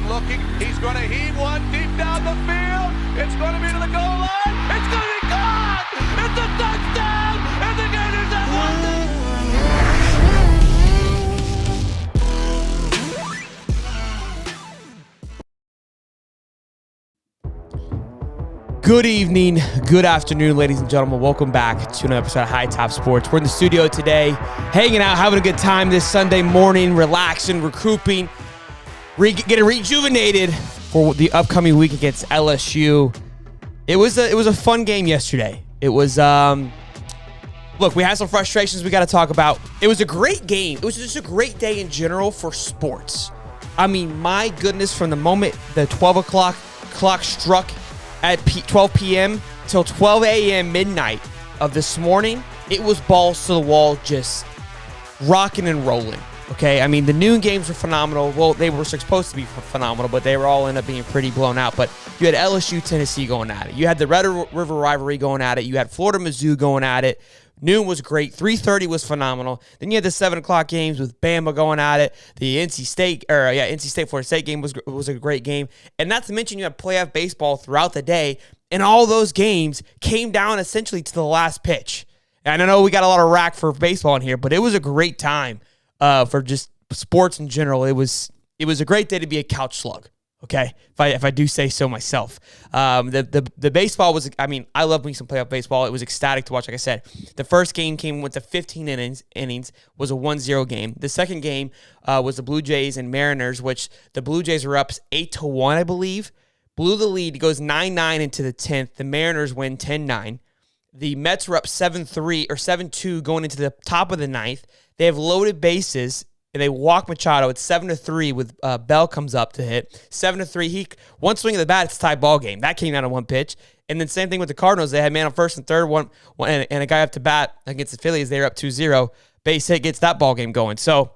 looking. He's going to heave one deep down the field. It's going to be to the goal line. It's going to be gone. It's a touchdown. And the Gators have won this. Good evening, good afternoon, ladies and gentlemen. Welcome back to another episode of High Top Sports. We're in the studio today, hanging out, having a good time this Sunday morning, relaxing, recouping, getting rejuvenated for the upcoming week against LSU. It was a fun game yesterday. It was, look, we had some frustrations we got to talk about. It was a great game. It was just a great day in general for sports. I mean, my goodness, from the moment the 12 o'clock clock struck at 12 p.m. till 12 a.m. midnight of this morning, it was balls to the wall, just rocking and rolling, okay? I mean, the noon games were phenomenal. Well, they were supposed to be phenomenal, but they were all ended up being pretty blown out. But you had LSU, Tennessee going at it. You had the Red River rivalry going at it. You had Florida, Missour going at it. Noon was great. 3:30 was phenomenal. Then you had the 7 o'clock games with Bama going at it. The NC State, Florida State game was a great game. And not to mention you had playoff baseball throughout the day. And all those games came down essentially to the last pitch. And I know we got a lot of rack for baseball in here, but it was a great time for just sports in general. It was a great day to be a couch slug. Okay, if I do say so myself. The baseball was, I mean, I love me some playoff baseball. It was ecstatic to watch. Like I said, the first game came with the 15 innings, was a 1-0 game. The second game was the Blue Jays and Mariners, which the Blue Jays were up 8-1, I believe. Blew the lead. It goes 9-9 into the 10th. The Mariners win 10-9. The Mets were up 7-3 or 7-2 going into the top of the ninth. They have loaded bases. And they walk Machado. It's 7-3 with Bell comes up to hit. 7-3. One swing of the bat, it's a tie ball game. That came down to one pitch. And then same thing with the Cardinals. They had man on first and third, one and a guy up to bat against the Phillies. They were up 2-0. Base hit gets that ball game going. So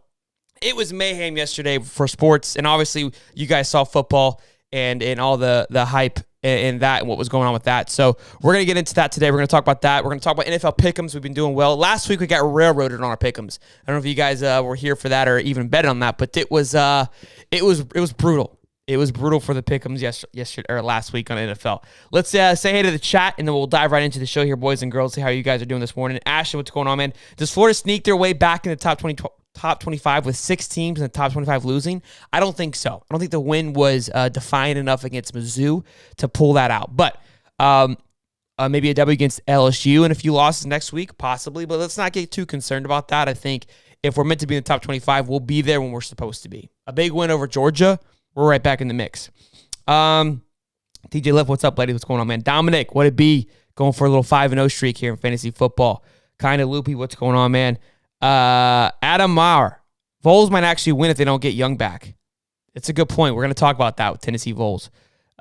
it was mayhem yesterday for sports. And obviously you guys saw football and all the hype and that and what was going on with that. So we're going to get into that today. We're going to talk about that. We're going to talk about NFL pick'ems. We've been doing well. Last week we got railroaded on our pick'ems. I don't know if you guys were here for that or even betted on that, but it was brutal. It was brutal for the pick'ems yesterday or last week on NFL. Let's say hey to the chat, and then we'll dive right into the show here, boys and girls. See how you guys are doing this morning. Ashton, what's going on, man? Does Florida sneak their way back in the top 25 with 6 teams in the top 25 losing? I don't think so. I don't think the win was defiant enough against Mizzou to pull that out. But maybe a W against LSU and a few losses next week, possibly. But let's not get too concerned about that. I think if we're meant to be in the top 25, we'll be there when we're supposed to be. A big win over Georgia, we're right back in the mix. TJ Liff, what's up, ladies? What's going on, man? Dominic, what it be? Going for a little 5-0 streak here in fantasy football. Kind of loopy, what's going on, man? Adam Maurer. Vols might actually win if they don't get Young back. It's a good point. We're going to talk about that with Tennessee Vols.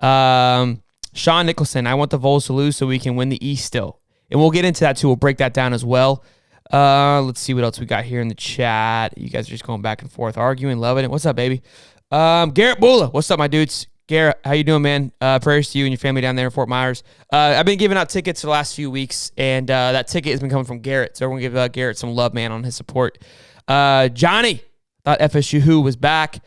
Sean Nicholson, I want the Vols to lose so we can win the East still. And we'll get into that too. We'll break that down as well. Let's see what else we got here in the chat. You guys are just going back and forth, arguing, loving it. What's up, baby? Garrett Bula. What's up, my dudes? Garrett, how you doing, man? Prayers to you and your family down there in Fort Myers. I've been giving out tickets for the last few weeks, and that ticket has been coming from Garrett, so we're going to give Garrett some love, man, on his support. Johnny, thought FSU who was back.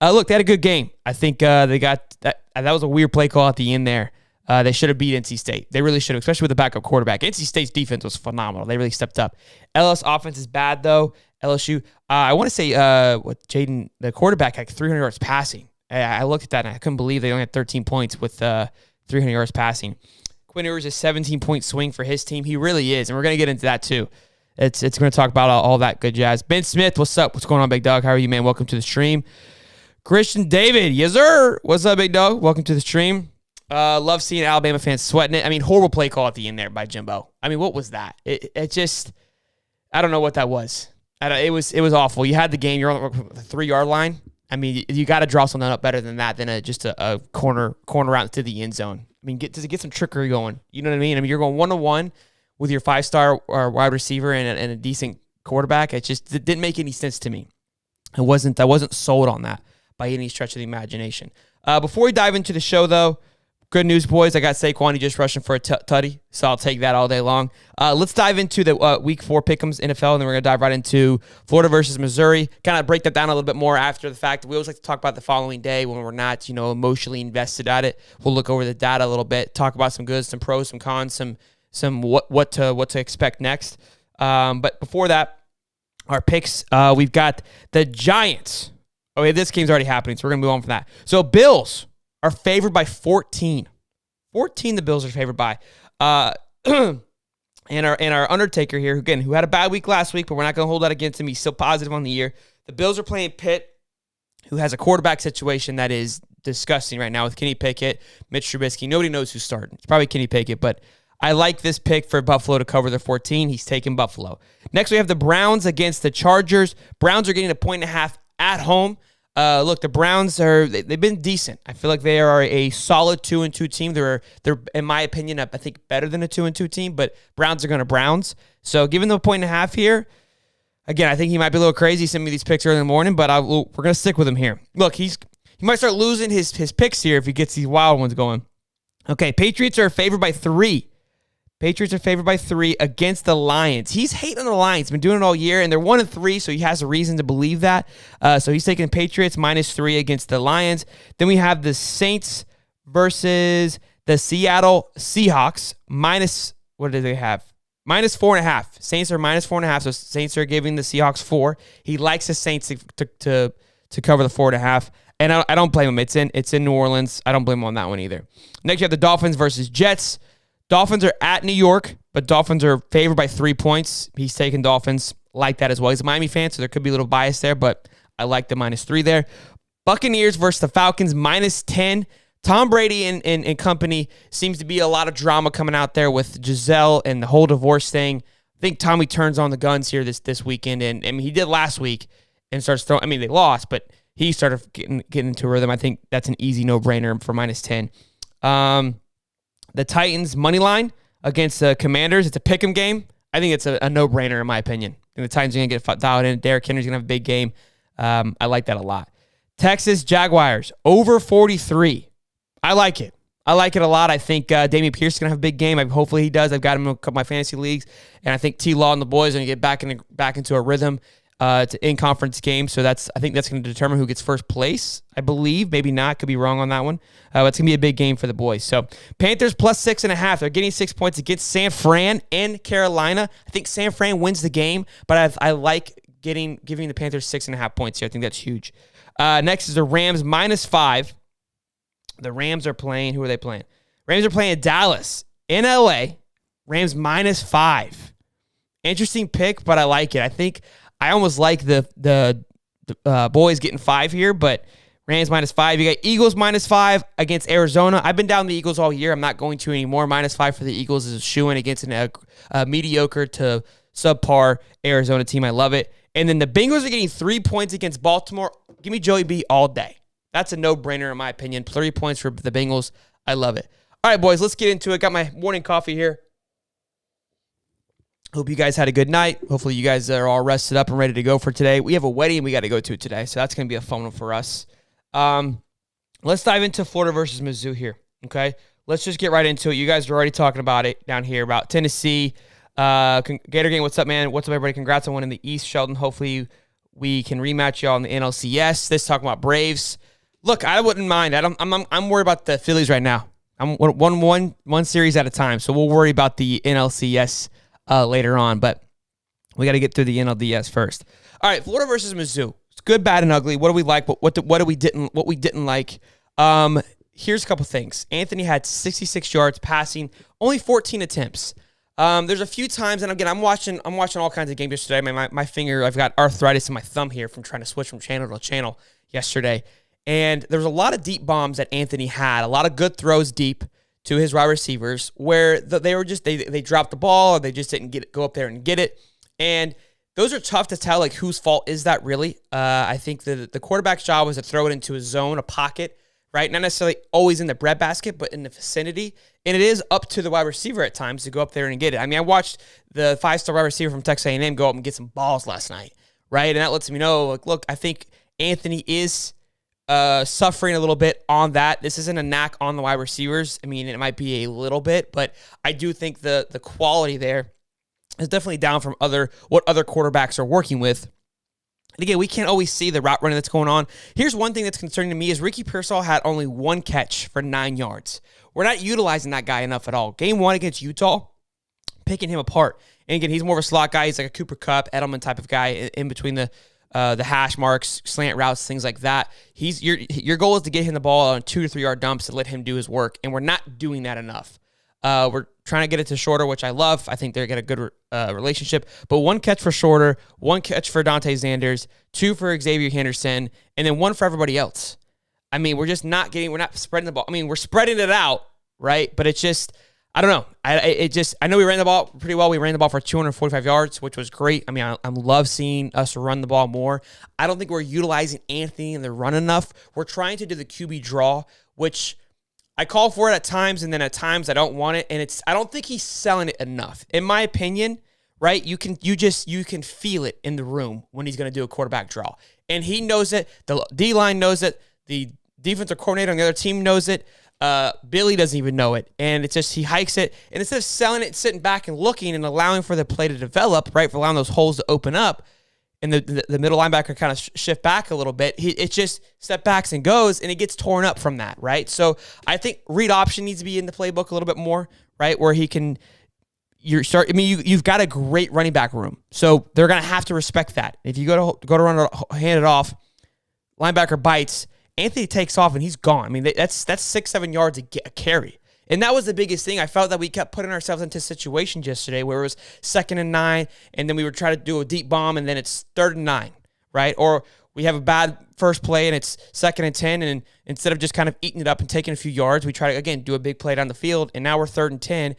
Look, they had a good game. I think they got that. That was a weird play call at the end there. They should have beat NC State. They really should have, especially with the backup quarterback. NC State's defense was phenomenal. They really stepped up. LS offense is bad, though. LSU, I want to say Jaden, the quarterback, had 300 yards passing. I looked at that, and I couldn't believe they only had 13 points with 300 yards passing. Quinn Ewers is a 17-point swing for his team. He really is, and we're going to get into that too. It's going to talk about all that good jazz. Ben Smith, what's up? What's going on, big dog? How are you, man? Welcome to the stream. Christian David, yes, sir. What's up, big dog? Welcome to the stream. Love seeing Alabama fans sweating it. I mean, horrible play call at the end there by Jimbo. I mean, what was that? It just, I don't know what that was. It was awful. You had the game. You're on the 3-yard line. I mean, you got to draw something up better than that, than just a corner out to the end zone. I mean, get some trickery going. You know what I mean? I mean, you're going 1-on-1 with your 5-star wide receiver and a decent quarterback. It didn't make any sense to me. I wasn't sold on that by any stretch of the imagination. Before we dive into the show, though, Good news, boys. I got Saquon. He just rushing for a tutty, so I'll take that all day long. Let's dive into the Week 4 pick'ems NFL, and then we're going to dive right into Florida versus Missouri. Kind of break that down a little bit more after the fact. We always like to talk about the following day when we're not, emotionally invested at it. We'll look over the data a little bit, talk about some goods, some pros, some cons, some what to expect next. But before that, our picks, we've got the Giants. Okay, this game's already happening, so we're going to move on from that. So Bills are favored by 14. 14 the Bills are favored by. And our Undertaker here, who had a bad week last week, but we're not going to hold that against him. He's still positive on the year. The Bills are playing Pitt, who has a quarterback situation that is disgusting right now with Kenny Pickett, Mitch Trubisky. Nobody knows who's starting. It's probably Kenny Pickett, but I like this pick for Buffalo to cover the 14. He's taking Buffalo. Next, we have the Browns against the Chargers. Browns are getting a 1.5 at home. Look, the Browns they've been decent. I feel like they are a solid 2-2 team. They're in my opinion, I think better than a 2-2 team, but Browns are going to Browns. So giving them a 1.5 here, again, I think he might be a little crazy. He sent me these picks early in the morning, but we're going to stick with him here. Look, he might start losing his picks here if he gets these wild ones going. Okay, Patriots are favored by 3. Patriots are favored by 3 against the Lions. He's hating on the Lions. Been doing it all year, and they're 1-3, so he has a reason to believe that. So he's taking Patriots -3 against the Lions. Then we have the Saints versus the Seattle Seahawks. What do they have? -4.5. Saints are -4.5, so Saints are giving the Seahawks 4. He likes the Saints to cover the 4.5. And I don't blame him. It's in New Orleans. I don't blame him on that one either. Next, you have the Dolphins versus Jets. Dolphins are at New York, but Dolphins are favored by 3 points. He's taking Dolphins. Like that as well. He's a Miami fan, so there could be a little bias there, but I like the -3 there. Buccaneers versus the Falcons, -10. Tom Brady and company seems to be a lot of drama coming out there with Giselle and the whole divorce thing. I think Tommy turns on the guns here this weekend, and I mean, he did last week and starts throwing. I mean, they lost, but he started getting into a rhythm. I think that's an easy no-brainer for -10. The Titans money line against the Commanders. It's a pick'em game. I think it's a no-brainer in my opinion. I think the Titans are going to get dialed in. Derrick Henry's going to have a big game. I like that a lot. Texas Jaguars over 43. I like it. I like it a lot. I think Damian Pierce is going to have a big game. Hopefully he does. I've got him in a couple of my fantasy leagues, and I think T-Law and the boys are going to get back into a rhythm. It's an in-conference game, so I think that's going to determine who gets first place, I believe. Maybe not. Could be wrong on that one. It's going to be a big game for the boys. So Panthers +6.5. They're getting 6 points against San Fran and Carolina. I think San Fran wins the game, but I like giving the Panthers 6.5 points here. I think that's huge. Next is the Rams -5. The Rams are playing. Who are they playing? Rams are playing Dallas in LA. Rams -5. Interesting pick, but I like it. I almost like the boys getting 5 here, but Rams -5. You got Eagles -5 against Arizona. I've been down the Eagles all year. I'm not going to anymore. -5 for the Eagles is a shoo-in against a mediocre to subpar Arizona team. I love it. And then the Bengals are getting 3 points against Baltimore. Give me Joey B all day. That's a no-brainer in my opinion. 3 points for the Bengals. I love it. All right, boys, let's get into it. Got my morning coffee here. Hope you guys had a good night. Hopefully you guys are all rested up and ready to go for today. We have a wedding we got to go to today, so that's going to be a fun one for us. Let's dive into Florida versus Missour here, okay? Let's just get right into it. You guys are already talking about it down here, about Tennessee. Gator Gang, what's up, man? What's up, everybody? Congrats on winning the East, Sheldon. Hopefully we can rematch y'all in the NLCS. This talking about Braves. Look, I wouldn't mind. I'm worried about the Phillies right now. I'm one series at a time, so we'll worry about the NLCS later on, but we got to get through the NLDS first. All right, Florida versus Mizzou. It's good, bad, and ugly. What do we like? What we didn't like? Here's a couple things. Anthony had 66 yards passing, only 14 attempts. There's a few times, and again, I'm watching all kinds of games yesterday. My finger, I've got arthritis in my thumb here from trying to switch from channel to channel yesterday, and there was a lot of deep bombs that Anthony had, a lot of good throws deep to his wide receivers where they were just they dropped the ball or they just didn't go up there and get it. And those are tough to tell, like, whose fault is that really? I think the quarterback's job was to throw it into a zone, a pocket, right? Not necessarily always in the breadbasket, but in the vicinity. And it is up to the wide receiver at times to go up there and get it. I mean, I watched the 5-star wide receiver from Texas A&M go up and get some balls last night, right? And that lets me know, like, look, I think Anthony is suffering a little bit on that. This isn't a knack on the wide receivers. I mean, it might be a little bit, but I do think the quality there is definitely down from what other quarterbacks are working with. And again, we can't always see the route running that's going on. Here's one thing that's concerning to me is Ricky Pearsall had only 1 catch for 9 yards. We're not utilizing that guy enough at all. Game 1 against Utah, picking him apart. And again, he's more of a slot guy. He's like a Cooper Kupp, Edelman type of guy in between the hash marks, slant routes, things like that. Your goal is to get him the ball on 2 to 3 yard dumps and let him do his work, and we're not doing that enough. We're trying to get it to Shorter, which I love. I think they're going to get a good relationship. But 1 catch for Shorter, 1 catch for Dante Zanders, 2 for Xavier Henderson, and then 1 for everybody else. I mean, we're not spreading the ball. I mean, we're spreading it out, right? But it's just, I don't know. I know we ran the ball pretty well. We ran the ball for 245 yards, which was great. I mean, I love seeing us run the ball more. I don't think we're utilizing Anthony in the run enough. We're trying to do the QB draw, which I call for it at times, and then at times I don't want it. And I don't think he's selling it enough. In my opinion, right? You can feel it in the room when he's going to do a quarterback draw. And he knows it. The D-line knows it. The defensive coordinator on the other team knows it. Billy doesn't even know it. And it's just, he hikes it. And instead of selling it, sitting back and looking and allowing for the play to develop, right, for allowing those holes to open up, and the middle linebacker kind of shift back a little bit, it just step backs and goes, and it gets torn up from that, right? So I think read option needs to be in the playbook a little bit more, right, where he can you've got a great running back room, so they're going to have to respect that. If you go to run hand it off, linebacker bites, Anthony takes off and he's gone. I mean, that's 6-7 yards a carry. And that was the biggest thing. I felt that we kept putting ourselves into situations yesterday where it was 2nd and 9, and then we would try to do a deep bomb, and then it's 3rd and 9, right? Or we have a bad first play, and it's 2nd and 10, and instead of just kind of eating it up and taking a few yards, we try to, again, do a big play down the field, and now we're 3rd and 10,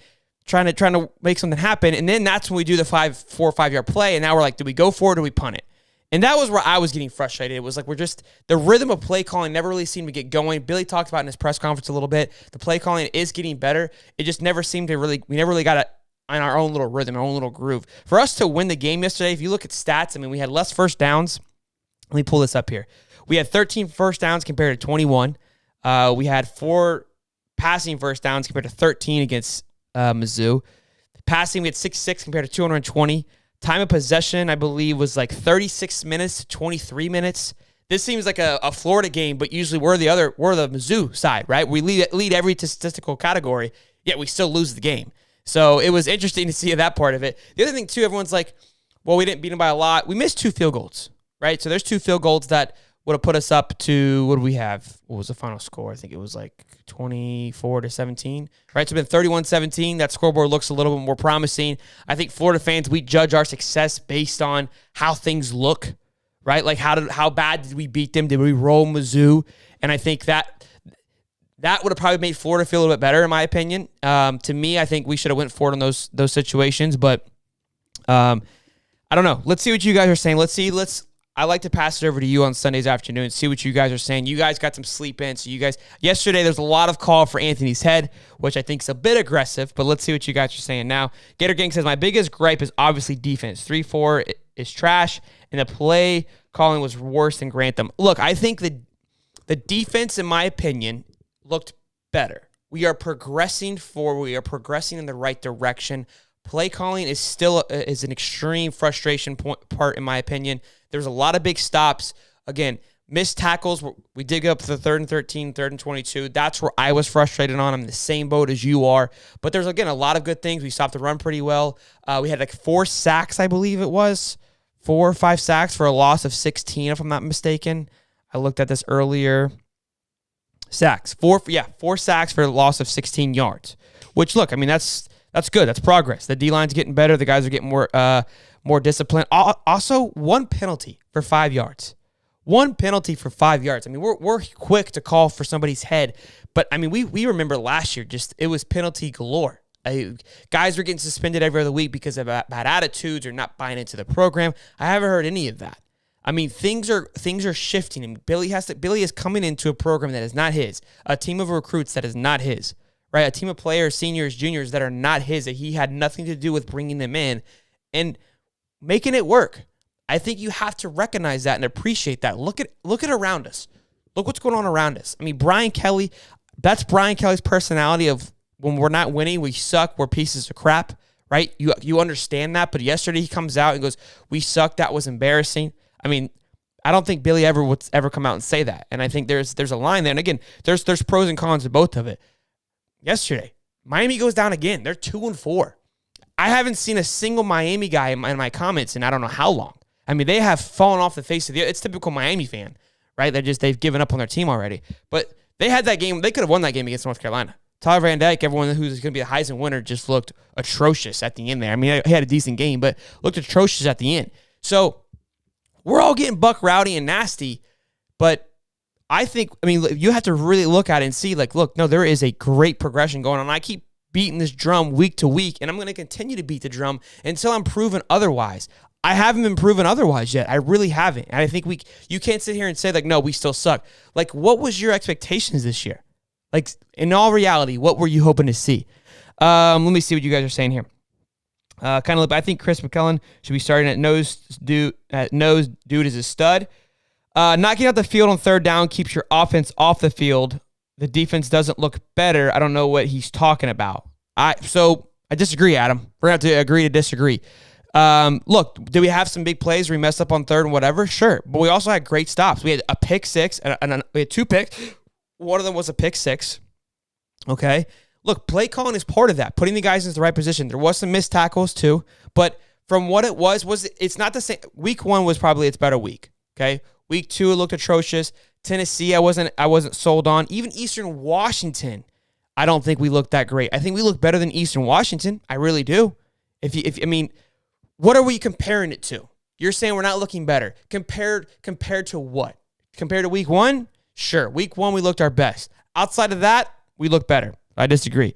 trying to make something happen, and then that's when we do the 4 or 5 yard play, and now we're like, do we go for it or do we punt it? And that was where I was getting frustrated. It was like the rhythm of play calling never really seemed to get going. Billy talked about in his press conference a little bit. The play calling is getting better. It just never seemed to we never really got it on our own little rhythm, our own little groove. For us to win the game yesterday, if you look at stats, I mean, we had less first downs. Let me pull this up here. We had 13 first downs compared to 21. We had 4 passing first downs compared to 13 against Missour. Passing, we had 66 compared to 220. Time of possession, I believe, was like 36 minutes to 23 minutes. This seems like a Florida game, but usually we're the Mizzou side, right? We lead every statistical category, yet we still lose the game. So it was interesting to see that part of it. The other thing, too, everyone's like, well, we didn't beat them by a lot. We missed 2 field goals, right? So there's 2 field goals that would have put us up to, what do we have? What was the final score? I think it was like 24-17, right? So it's been 31-17. That scoreboard looks a little bit more promising. I think Florida fans, we judge our success based on how things look, right? Like how bad did we beat them? Did we roll Mizzou? And I think that would have probably made Florida feel a little bit better, in my opinion. To me, I think we should have went forward in those situations, but I don't know. Let's see what you guys are saying. I like to pass it over to you on Sundays afternoon, see what you guys are saying. You guys got some sleep in. So yesterday there's a lot of call for Anthony's head, which I think is a bit aggressive, but let's see what you guys are saying now. Gator Gang says, my biggest gripe is obviously defense. 3-4 is trash, and the play calling was worse than Grantham. Look, I think the defense, in my opinion, looked better. We are progressing in the right direction. Play calling is still an extreme frustration part, in my opinion. There's a lot of big stops. Again, missed tackles. We did get up to the 3rd and 13, 3rd and 22. That's where I was frustrated on. I'm in the same boat as you are. But there's, again, a lot of good things. We stopped the run pretty well. We had like 4 sacks, I believe it was. 4 or 5 sacks for a loss of 16, if I'm not mistaken. I looked at this earlier. Sacks. 4 sacks for a loss of 16 yards. Which, look, I mean, that's good. That's progress. The D-line's getting better. The guys are getting more discipline. Also, 1 penalty for 5 yards. 1 penalty for 5 yards. I mean, we're quick to call for somebody's head, but I mean, we remember last year, it was penalty galore. Guys were getting suspended every other week because of bad attitudes or not buying into the program. I haven't heard any of that. I mean, things are shifting, and Billy is coming into a program that is not his, a team of recruits that is not his. Right, a team of players, seniors, juniors that are not his, that he had nothing to do with bringing them in and making it work. I think you have to recognize that and appreciate that. Look at around us. Look what's going on around us. I mean, Brian Kelly, that's Brian Kelly's personality of when we're not winning, we suck, we're pieces of crap, right? You understand that, but yesterday he comes out and goes, we suck, that was embarrassing. I mean, I don't think Billy ever would ever come out and say that. And I think there's a line there. And again, there's pros and cons to both of it. Yesterday, Miami goes down again. They're 2-4. I haven't seen a single Miami guy in my comments in I don't know how long. I mean, they have fallen off the face of the earth. It's typical Miami fan, right? They've given up on their team already. But they had that game. They could have won that game against North Carolina. Tyler Van Dyke, everyone who's going to be the Heisman winner, just looked atrocious at the end there. I mean, he had a decent game, but looked atrocious at the end. So we're all getting buck rowdy and nasty, but I think, I mean, you have to really look at it and see, like, look, no, there is a great progression going on. I keep beating this drum week to week, and I'm going to continue to beat the drum until I'm proven otherwise. I haven't been proven otherwise yet. I really haven't. And I think you can't sit here and say, like, no, we still suck. Like, what was your expectations this year? Like, in all reality, what were you hoping to see? Let me see what you guys are saying here. I think Chris McKellen should be starting at nose. Dude is a stud. Not getting out the field on third down keeps your offense off the field. The defense doesn't look better. I don't know what he's talking about. So I disagree, Adam. We're going to have to agree to disagree. Look, did we have some big plays where we messed up on third and whatever? Sure. But we also had great stops. We had a pick six, and we had 2 picks. One of them was a pick six. Okay. Look, play calling is part of that, putting the guys in the right position. There was some missed tackles too, but from what it was it's not the same. Week 1 was probably its better week. Okay. Week 2, it looked atrocious. Tennessee, I wasn't sold on. Even Eastern Washington, I don't think we looked that great. I think we look better than Eastern Washington. I really do. I mean, what are we comparing it to? You're saying we're not looking better. Compared to what? Compared to week 1? Sure. Week 1, we looked our best. Outside of that, we look better. I disagree.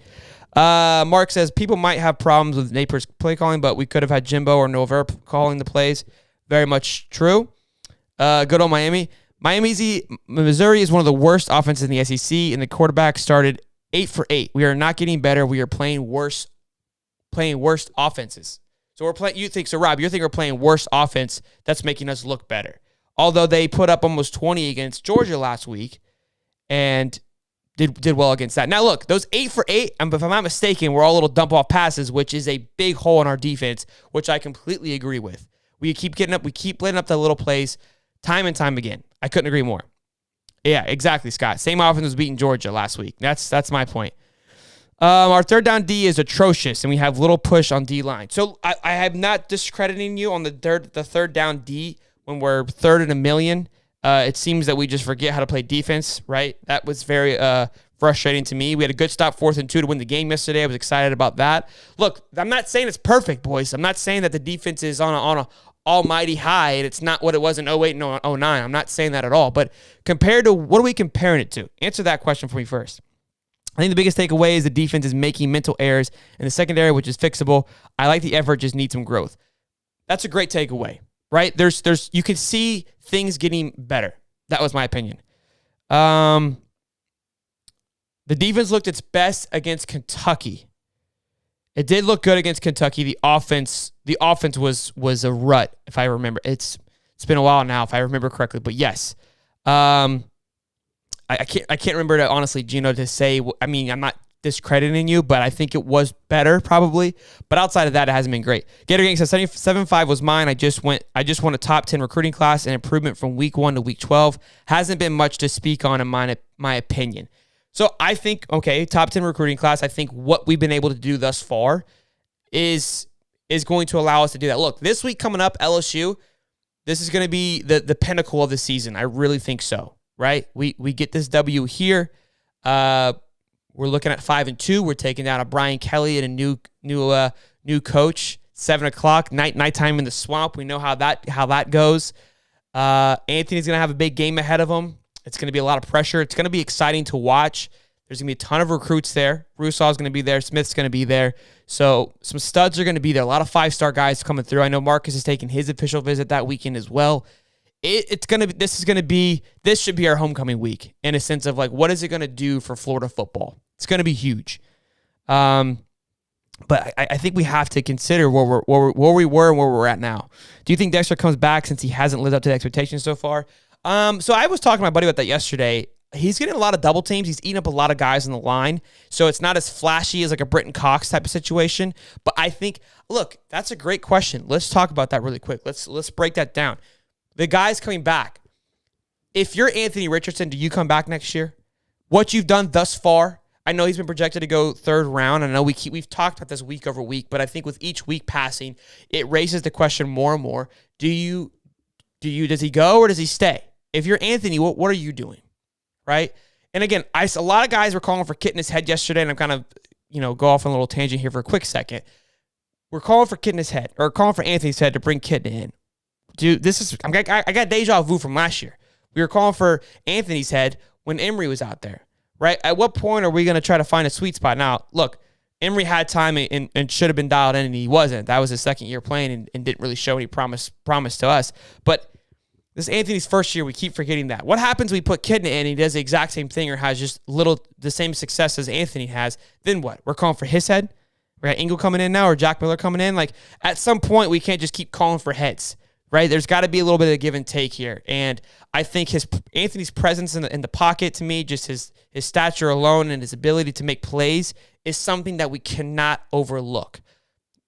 Mark says people might have problems with Naper's play calling, but we could have had Jimbo or Nover calling the plays. Very much true. Good old Miami. Missouri is one of the worst offenses in the SEC, and the quarterback started 8 for 8. We are not getting better. We are playing worse offenses. So Rob, you think we're playing worse offense that's making us look better. Although they put up almost 20 against Georgia last week and did well against that. Now look, those 8 for 8, if I'm not mistaken, were all little dump off passes, which is a big hole in our defense, which I completely agree with. We keep letting up the little plays time and time again. I couldn't agree more. Yeah, exactly, Scott. Same offense was beating Georgia last week. That's my point. Our third down D is atrocious, and we have little push on D line. So I am not discrediting you on the third down D when we're third and 1,000,000. It seems that we just forget how to play defense, right? That was very frustrating to me. We had a good stop 4th and 2 to win the game yesterday. I was excited about that. Look, I'm not saying it's perfect, boys. I'm not saying that the defense is on a almighty high, and it's not what it was in 08 and 09. I'm not saying that at all. But compared to, what are we comparing it to? Answer that question for me first. I think the biggest takeaway is the defense is making mental errors in the secondary, which is fixable. I like the effort, just need some growth. That's a great takeaway, right? You can see things getting better. That was my opinion. The defense looked its best against Kentucky. It did look good against Kentucky. The offense was a rut, if I remember. It's been a while now, if I remember correctly. But yes, I can't remember honestly, Gino, to say. I mean, I'm not discrediting you, but I think it was better probably. But outside of that, it hasn't been great. Gator Gang says 77.5 was mine. I just won a top 10 recruiting class, and improvement from week 1 to week 12. Hasn't been much to speak on in my opinion. So I think, okay, top 10 recruiting class. I think what we've been able to do thus far is going to allow us to do that. Look, this week coming up, LSU, this is going to be the pinnacle of the season. I really think so, right? We get this W here. We're looking at 5-2. We're taking down a Brian Kelly and a new coach. 7:00 nighttime in the swamp. We know how that goes. Anthony's going to have a big game ahead of him. It's going to be a lot of pressure. It's going to be exciting to watch. There's going to be a ton of recruits there. Rusaw's going to be there. Smith's going to be there. So some studs are going to be there. A lot of 5-star guys coming through. I know Marcus is taking his official visit that weekend as well. This should be our homecoming week in a sense of like, what is it going to do for Florida football? It's going to be huge. But I think we have to consider where we were and where we're at now. Do you think Dexter comes back since he hasn't lived up to the expectations so far? So I was talking to my buddy about that yesterday. He's getting a lot of double teams. He's eating up a lot of guys on the line. So it's not as flashy as like a Britton Cox type of situation. But I think, look, that's a great question. Let's talk about that really quick. Let's break that down. The guys coming back. If you're Anthony Richardson, do you come back next year? What you've done thus far, I know he's been projected to go third round. I know we've talked about this week over week, but I think with each week passing, it raises the question more and more. Does he go or does he stay? If you're Anthony, what are you doing? Right? And again, a lot of guys were calling for Kit in his head yesterday, and I'm kind of, go off on a little tangent here for a quick second. We're calling for Kit in his head, or calling for Anthony's head to bring Kit in. Dude, I got deja vu from last year. We were calling for Anthony's head when Emery was out there, right? At what point are we going to try to find a sweet spot? Now, look, Emery had time and should have been dialed in, and he wasn't. That was his second year playing and didn't really show any promise to us. But this is Anthony's first year. We keep forgetting that. What happens when we put Kidna in and he does the exact same thing or has just the same success as Anthony has? Then what? We're calling for his head? We got Ingle coming in now or Jack Miller coming in? Like, at some point, we can't just keep calling for heads, right? There's got to be a little bit of give and take here. And I think Anthony's presence in the pocket, to me, just his stature alone and his ability to make plays is something that we cannot overlook.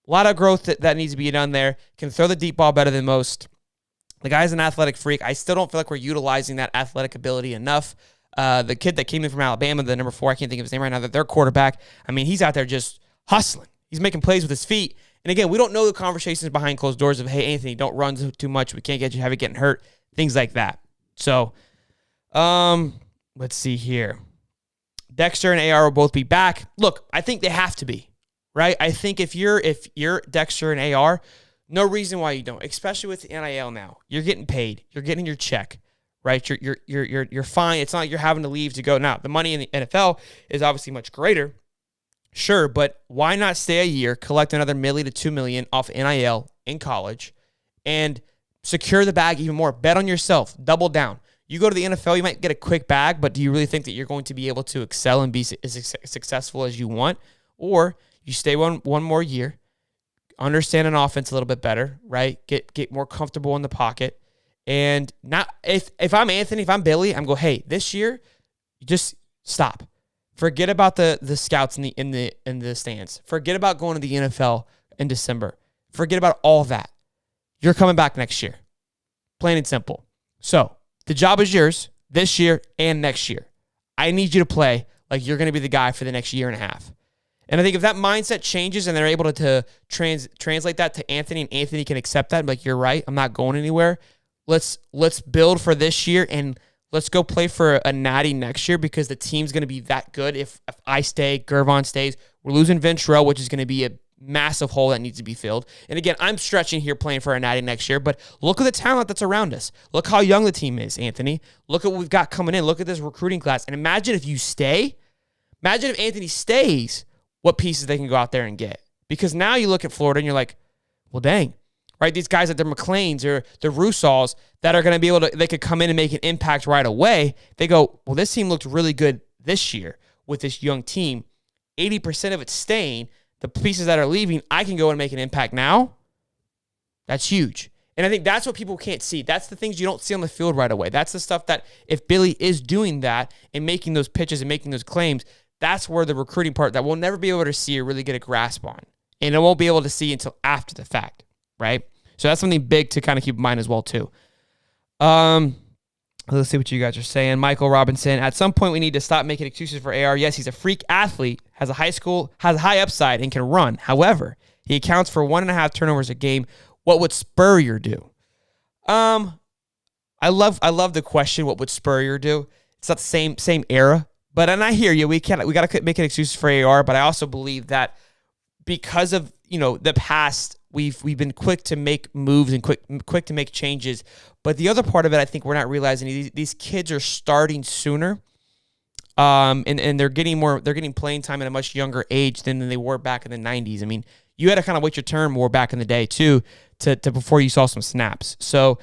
A lot of growth that needs to be done there. Can throw the deep ball better than most. The guy's an athletic freak. I still don't feel like we're utilizing that athletic ability enough. The kid that came in from Alabama, the number 4, I can't think of his name right now, their quarterback, I mean, he's out there just hustling. He's making plays with his feet. And again, we don't know the conversations behind closed doors of, hey, Anthony, don't run too much. We can't have you getting hurt. Things like that. So, let's see here. Dexter and AR will both be back. Look, I think they have to be, right? I think if you're Dexter and AR, no reason why you don't, especially with the NIL now. You're getting paid. You're getting your check, right? You're fine. It's not like you're having to leave to go. Now, the money in the NFL is obviously much greater. Sure, but why not stay a year, collect another $1 million to $2 million off NIL in college, and secure the bag even more? Bet on yourself. Double down. You go to the NFL, you might get a quick bag, but do you really think that you're going to be able to excel and be as successful as you want? Or you stay one more year, understand an offense a little bit better, right? Get more comfortable in the pocket. And not if I'm Anthony, if I'm Billy, I'm go, hey, this year, just stop. Forget about the scouts in the stands. Forget about going to the NFL in December. Forget about all that. You're coming back next year. Plain and simple. So the job is yours this year and next year. I need you to play like you're going to be the guy for the next year and a half. And I think if that mindset changes and they're able to translate that to Anthony, and Anthony can accept that, like, you're right, I'm not going anywhere. Let's build for this year and let's go play for a natty next year, because the team's going to be that good. If I stay, Gervon stays, we're losing Ventrell, which is going to be a massive hole that needs to be filled. And again, I'm stretching here playing for a natty next year, but look at the talent that's around us. Look how young the team is, Anthony. Look at what we've got coming in. Look at this recruiting class. And imagine if you stay. Imagine if Anthony stays, what pieces they can go out there and get. Because now you look at Florida and you're like, well, dang. Right, these guys like the McLeans or the Russalls that are going to be able to, they could come in and make an impact right away. They go, well, this team looked really good this year with this young team. 80% of it's staying. The pieces that are leaving, I can go and make an impact now. That's huge. And I think that's what people can't see. That's the things you don't see on the field right away. That's the stuff that if Billy is doing that and making those pitches and making those claims, that's where the recruiting part that we'll never be able to see or really get a grasp on. And it won't be able to see until after the fact, right? So that's something big to kind of keep in mind as well, too. Let's see what you guys are saying. Michael Robinson, at some point we need to stop making excuses for AR. Yes, he's a freak athlete, has a high upside, and can run. However, he accounts for 1.5 turnovers a game. What would Spurrier do? I love the question, what would Spurrier do? It's not the same era. But, and I hear you, we got to make an excuse for AR, but I also believe that because of, the past, we've been quick to make moves and quick to make changes. But the other part of it, I think we're not realizing, these kids are starting sooner, and they're getting playing time at a much younger age than they were back in the 90s. I mean, you had to kind of wait your turn more back in the day too, to before you saw some snaps. So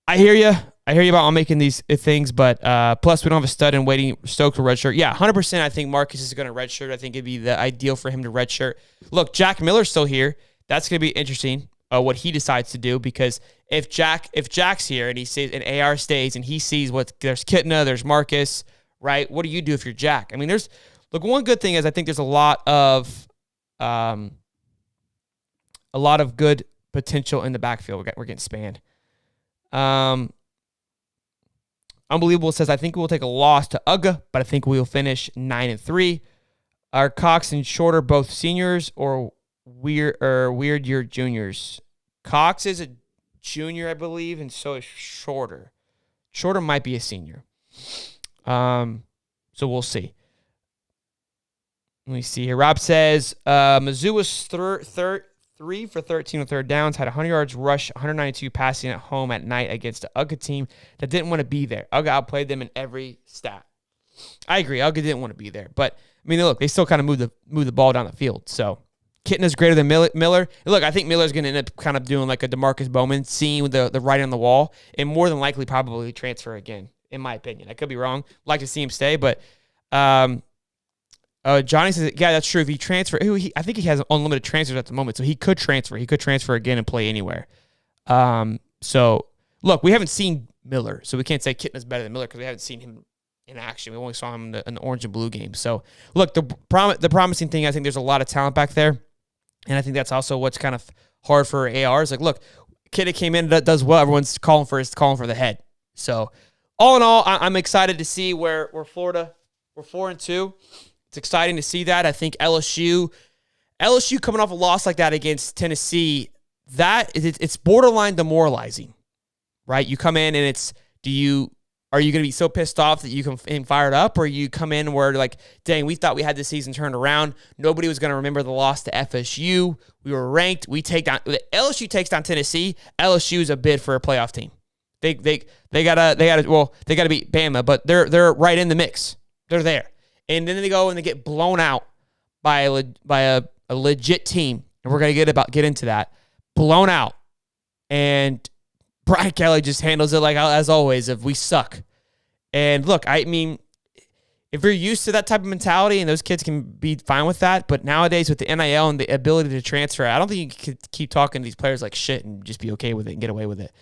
I hear you. I hear you about all making these things, but plus we don't have a stud and waiting Stokes for redshirt. Yeah, 100%. I think Marcus is going to redshirt. I think it'd be the ideal for him to redshirt. Look, Jack Miller's still here. That's going to be interesting. what he decides to do, because if Jack's here and he sees and AR stays and he sees there's Kitna, there's Marcus, right? What do you do if you're Jack? I mean, one good thing is I think there's a lot of good potential in the backfield. We're getting spanned. Unbelievable says, I think we'll take a loss to UGA, but I think we'll finish 9-3. Are Cox and Shorter both seniors or weird year juniors? Cox is a junior, I believe, and so is Shorter. Shorter might be a senior. So we'll see. Let me see here. Rob says, Mizzou was 3 for 13 on third downs, had 100 yards rush, 192 passing at home at night against the UGA team that didn't want to be there. UGA outplayed them in every stat. I agree. UGA didn't want to be there. But, I mean, look, they still kind of move the ball down the field. So, Kitna's greater than Miller. And look, I think Miller's going to end up kind of doing like a DeMarcus Bowman, seeing the writing on the wall, and more than likely probably transfer again, in my opinion. I could be wrong. I'd like to see him stay, but Johnny says, yeah, that's true. If he transfer, I think he has unlimited transfers at the moment, so he could transfer. He could transfer again and play anywhere. So, look, we haven't seen Miller, so we can't say Kitna's better than Miller because we haven't seen him in action. We only saw him in the orange and blue game. So, look, the promising thing, I think there's a lot of talent back there, and I think that's also what's kind of hard for AR. Is like, look, kid came in that does well. Everyone's calling for the head. So, all in all, I'm excited to see where Florida, we're 4-2. It's exciting to see that. I think LSU coming off a loss like that against Tennessee, it's borderline demoralizing, right? You come in and are you going to be so pissed off that you can fire it up, or you come in where like, dang, we thought we had this season turned around. Nobody was going to remember the loss to FSU. We were ranked. LSU takes down Tennessee. LSU is a bid for a playoff team. They gotta beat Bama, but they're right in the mix. They're there. And then they go and they get blown out by a legit team. And we're going to get into that. Blown out. And Brian Kelly just handles it like, as always, if we suck. And look, I mean, if you're used to that type of mentality, and those kids can be fine with that, but nowadays with the NIL and the ability to transfer, I don't think you can keep talking to these players like shit and just be okay with it and get away with it.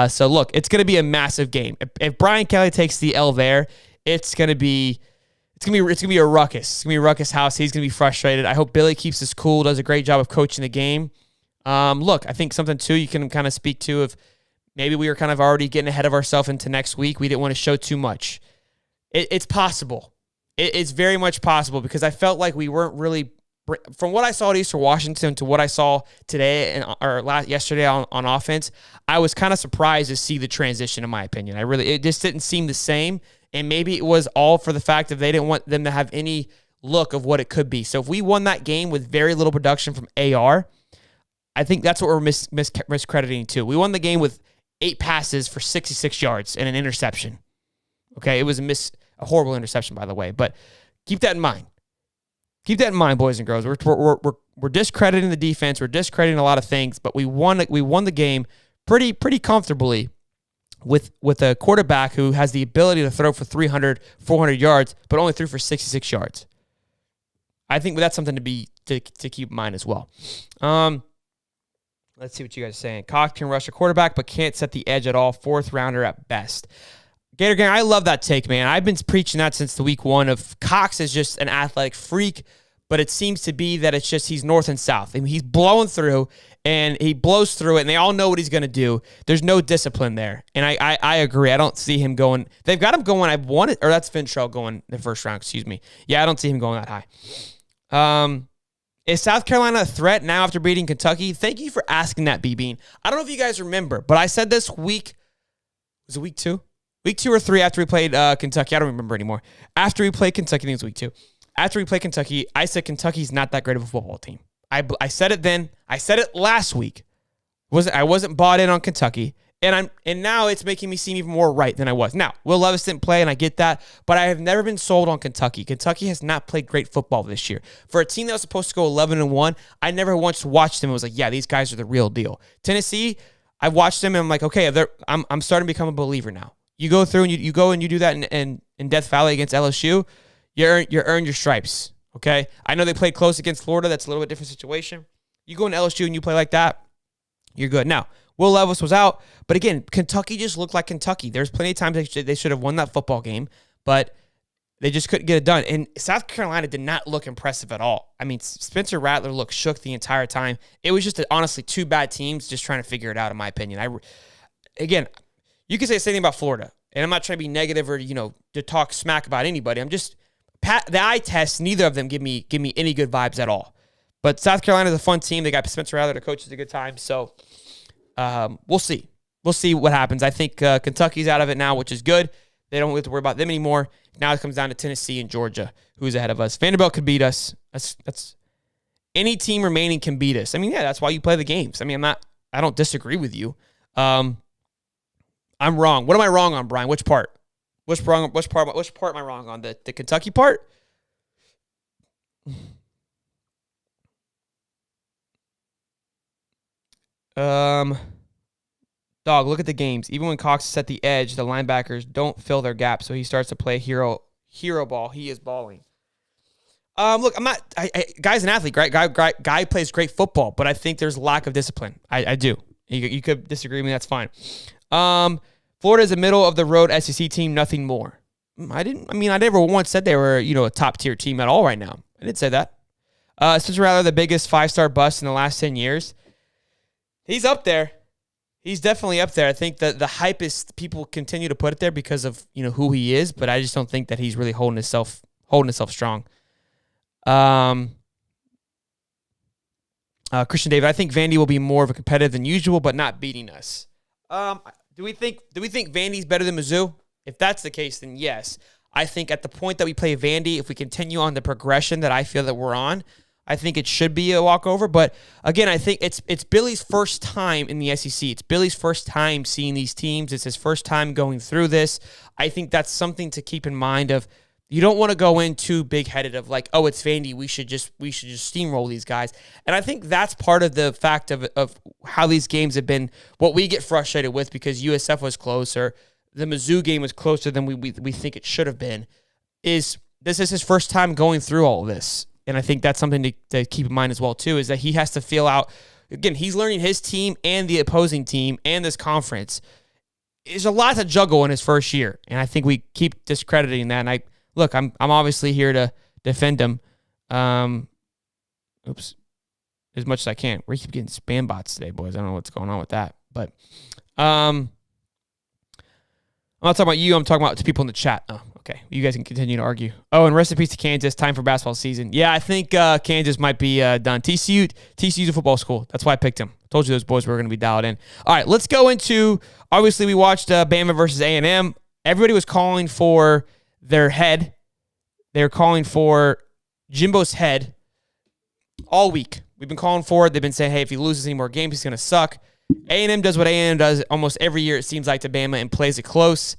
So look, it's going to be a massive game. If Brian Kelly takes the L there, it's going to be a ruckus. It's gonna be a ruckus house. He's gonna be frustrated. I hope Billy keeps his cool, does a great job of coaching the game. Look, I think something too you can kind of speak to if maybe we were kind of already getting ahead of ourselves into next week. We didn't want to show too much. It's possible. It's very much possible, because I felt like we weren't really, from what I saw at Eastern Washington to what I saw today yesterday on offense. I was kind of surprised to see the transition. In my opinion, it just didn't seem the same. And maybe it was all for the fact that they didn't want them to have any look of what it could be. So if we won that game with very little production from AR, I think that's what we're miscrediting too. We won the game with 8 passes for 66 yards and an interception. Okay, it was a horrible interception, by the way. But keep that in mind. Keep that in mind, boys and girls. We're discrediting the defense. We're discrediting a lot of things, but we won the game pretty comfortably with a quarterback who has the ability to throw for 300, 400 yards, but only threw for 66 yards. I think that's something to keep in mind as well. Let's see what you guys are saying. Cox can rush a quarterback, but can't set the edge at all. 4th rounder at best. Gator Gang, I love that take, man. I've been preaching that since the week 1 of Cox is just an athletic freak, but it seems to be that it's just he's north and south. I mean, he's blowing through, and he blows through it, and they all know what he's going to do. There's no discipline there, and I agree. I don't see him going. They've got him going. That's Fintrell going the first round. Excuse me. Yeah, I don't see him going that high. Is South Carolina a threat now after beating Kentucky? Thank you for asking that, B-Bean. I don't know if you guys remember, but I said this week. Was it week 2? Week 2 or 3 after we played Kentucky. I don't remember anymore. After we played Kentucky, I think it was week 2. After we played Kentucky, I said Kentucky's not that great of a football team. I said it then. I said it last week. I wasn't bought in on Kentucky, and now it's making me seem even more right than I was. Now, Will Levis didn't play, and I get that, but I have never been sold on Kentucky. Kentucky has not played great football this year. For a team that was supposed to go 11-1, I never once watched them and was like, yeah, these guys are the real deal. Tennessee, I've watched them, and I'm like, okay, I'm starting to become a believer now. You go through and you go and you do that in Death Valley against LSU, you earn your stripes. Okay, I know they played close against Florida. That's a little bit different situation. You go in LSU and you play like that, you're good. Now, Will Levis was out, but again, Kentucky just looked like Kentucky. There's plenty of times they should have won that football game, but they just couldn't get it done. And South Carolina did not look impressive at all. I mean, Spencer Rattler looked shook the entire time. It was just honestly two bad teams just trying to figure it out, in my opinion. Again, you can say the same thing about Florida, and I'm not trying to be negative or to talk smack about anybody. I'm just the eye test. Neither of them give me any good vibes at all. But South Carolina's a fun team. They got Spencer Rattler. The coach is a good time. So we'll see. We'll see what happens. I think Kentucky's out of it now, which is good. They don't have to worry about them anymore. Now it comes down to Tennessee and Georgia, who's ahead of us. Vanderbilt could beat us. That's any team remaining can beat us. I mean, yeah, that's why you play the games. I mean, I don't disagree with you. I'm wrong. What am I wrong on, Brian? Which part? Which part am I wrong on? The Kentucky part? Dog, look at the games. Even when Cox is at the edge, the linebackers don't fill their gap, so he starts to play hero ball. He is balling. Look, I'm not. Guy's an athlete. Guy plays great football, but I think there's lack of discipline. I do. You could disagree with me. That's fine. Florida is a middle of the road SEC team. Nothing more. I never once said they were a top tier team at all right now. I didn't say that. Spencer Rattler, the biggest 5-star bust in the last 10 years. He's up there. He's definitely up there. I think that the hype is people continue to put it there because of who he is, but I just don't think that he's really holding himself strong. Christian David, I think Vandy will be more of a competitive than usual, but not beating us. Do we think Vandy's better than Mizzou? If that's the case, then yes. I think at the point that we play Vandy, if we continue on the progression that I feel that we're on, I think it should be a walkover. But again, I think it's Billy's first time in the SEC. It's Billy's first time seeing these teams. It's his first time going through this. I think that's something to keep in mind of. You don't want to go in too big-headed of like, oh, it's Vandy. We should just steamroll these guys. And I think that's part of the fact of how these games have been. What we get frustrated with because USF was closer, the Mizzou game was closer than we think it should have been. Is this is his first time going through all of this, and I think that's something to keep in mind as well too. Is that he has to feel out. Again, he's learning his team and the opposing team and this conference. There's a lot to juggle in his first year, and I think we keep discrediting that. And Look, I'm obviously here to defend him. As much as I can. We keep getting spam bots today, boys. I don't know what's going on with that. But I'm not talking about you. I'm talking about the people in the chat. Oh, okay. You guys can continue to argue. Oh, and rest in peace to Kansas. Time for basketball season. Yeah, I think Kansas might be done. TCU's a football school. That's why I picked him. I told you those boys were going to be dialed in. All right, let's go into, obviously, we watched Bama versus A&M. Everybody was calling for their head. They're calling for Jimbo's head all week. We've been calling for it. They've been saying, hey, if he loses any more games, he's going to suck. A&M does what A&M does almost every year, it seems like, to Bama and plays it close.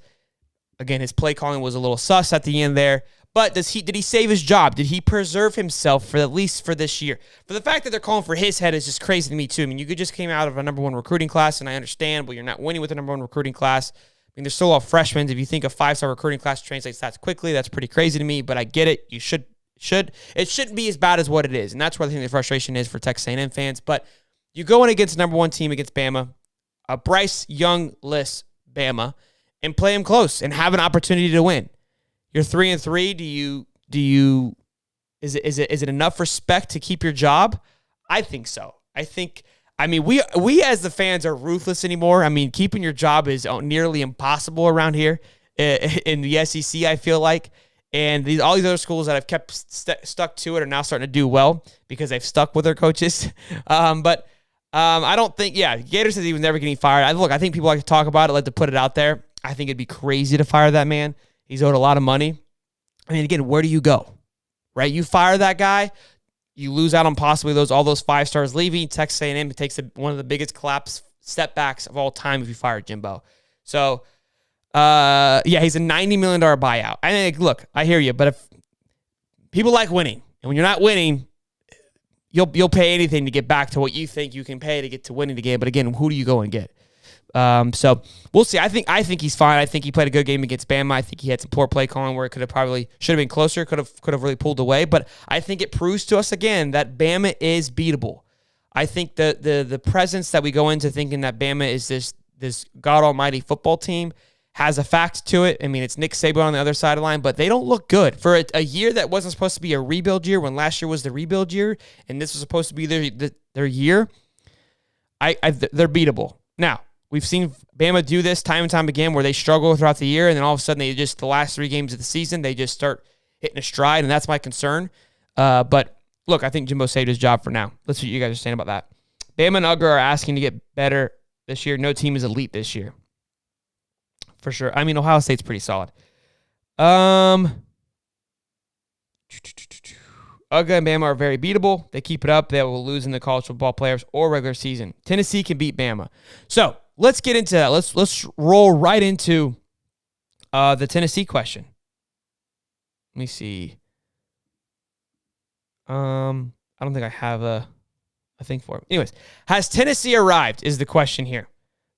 Again, his play calling was a little sus at the end there. But did he save his job? Did he preserve himself for at least for this year? For the fact that they're calling for his head is just crazy to me, too. I mean, you just came out of a number 1 recruiting class, and I understand, but you're not winning with a number 1 recruiting class. I mean, there's still all freshmen. If you think a 5-star recruiting class translates that quickly, that's pretty crazy to me, but I get it. It shouldn't be as bad as what it is, and that's where I think the frustration is for Texas A&M fans. But you go in against the number 1 team against Bama, a Bryce Young-less Bama, and play them close and have an opportunity to win. You're 3-3. Is it enough respect to keep your job? I think so. We as the fans are ruthless anymore. I mean, keeping your job is nearly impossible around here in the SEC, I feel like. And all these other schools that have kept stuck to it are now starting to do well because they've stuck with their coaches. But I don't think, Gators says he was never getting fired. I think people like to talk about it, like to put it out there. I think it'd be crazy to fire that man. He's owed a lot of money. I mean, again, where do you go? Right? You fire that guy, you lose out on possibly all those 5 stars leaving. Texas A&M takes one of the biggest collapse setbacks of all time if you fire Jimbo. So, he's a $90 million buyout. I think, look, I hear you, but if people like winning, and when you're not winning, you'll pay anything to get back to what you think you can pay to get to winning the game. But again, who do you go and get? So we'll see. I think he's fine. I think he played a good game against Bama. I think he had some poor play calling where it should have been closer, could have really pulled away. But I think it proves to us again that Bama is beatable. I think the presence that we go into thinking that Bama is this God Almighty football team has a fact to it. I mean, it's Nick Saban on the other side of the line, but they don't look good. For a year that wasn't supposed to be a rebuild year, when last year was the rebuild year, and this was supposed to be their year, they're beatable. Now, we've seen Bama do this time and time again where they struggle throughout the year, and then all of a sudden the last 3 games of the season, they just start hitting a stride, and that's my concern. But look, I think Jimbo saved his job for now. Let's see what you guys are saying about that. Bama and Ugger are asking to get better this year. No team is elite this year. For sure. I mean, Ohio State's pretty solid. Ugga and Bama are very beatable. They keep it up, they will lose in the college football players or regular season. Tennessee can beat Bama. So let's get into that. Let's roll right into the Tennessee question. Let me see. I don't think I have a thing for it. Anyways, has Tennessee arrived is the question here.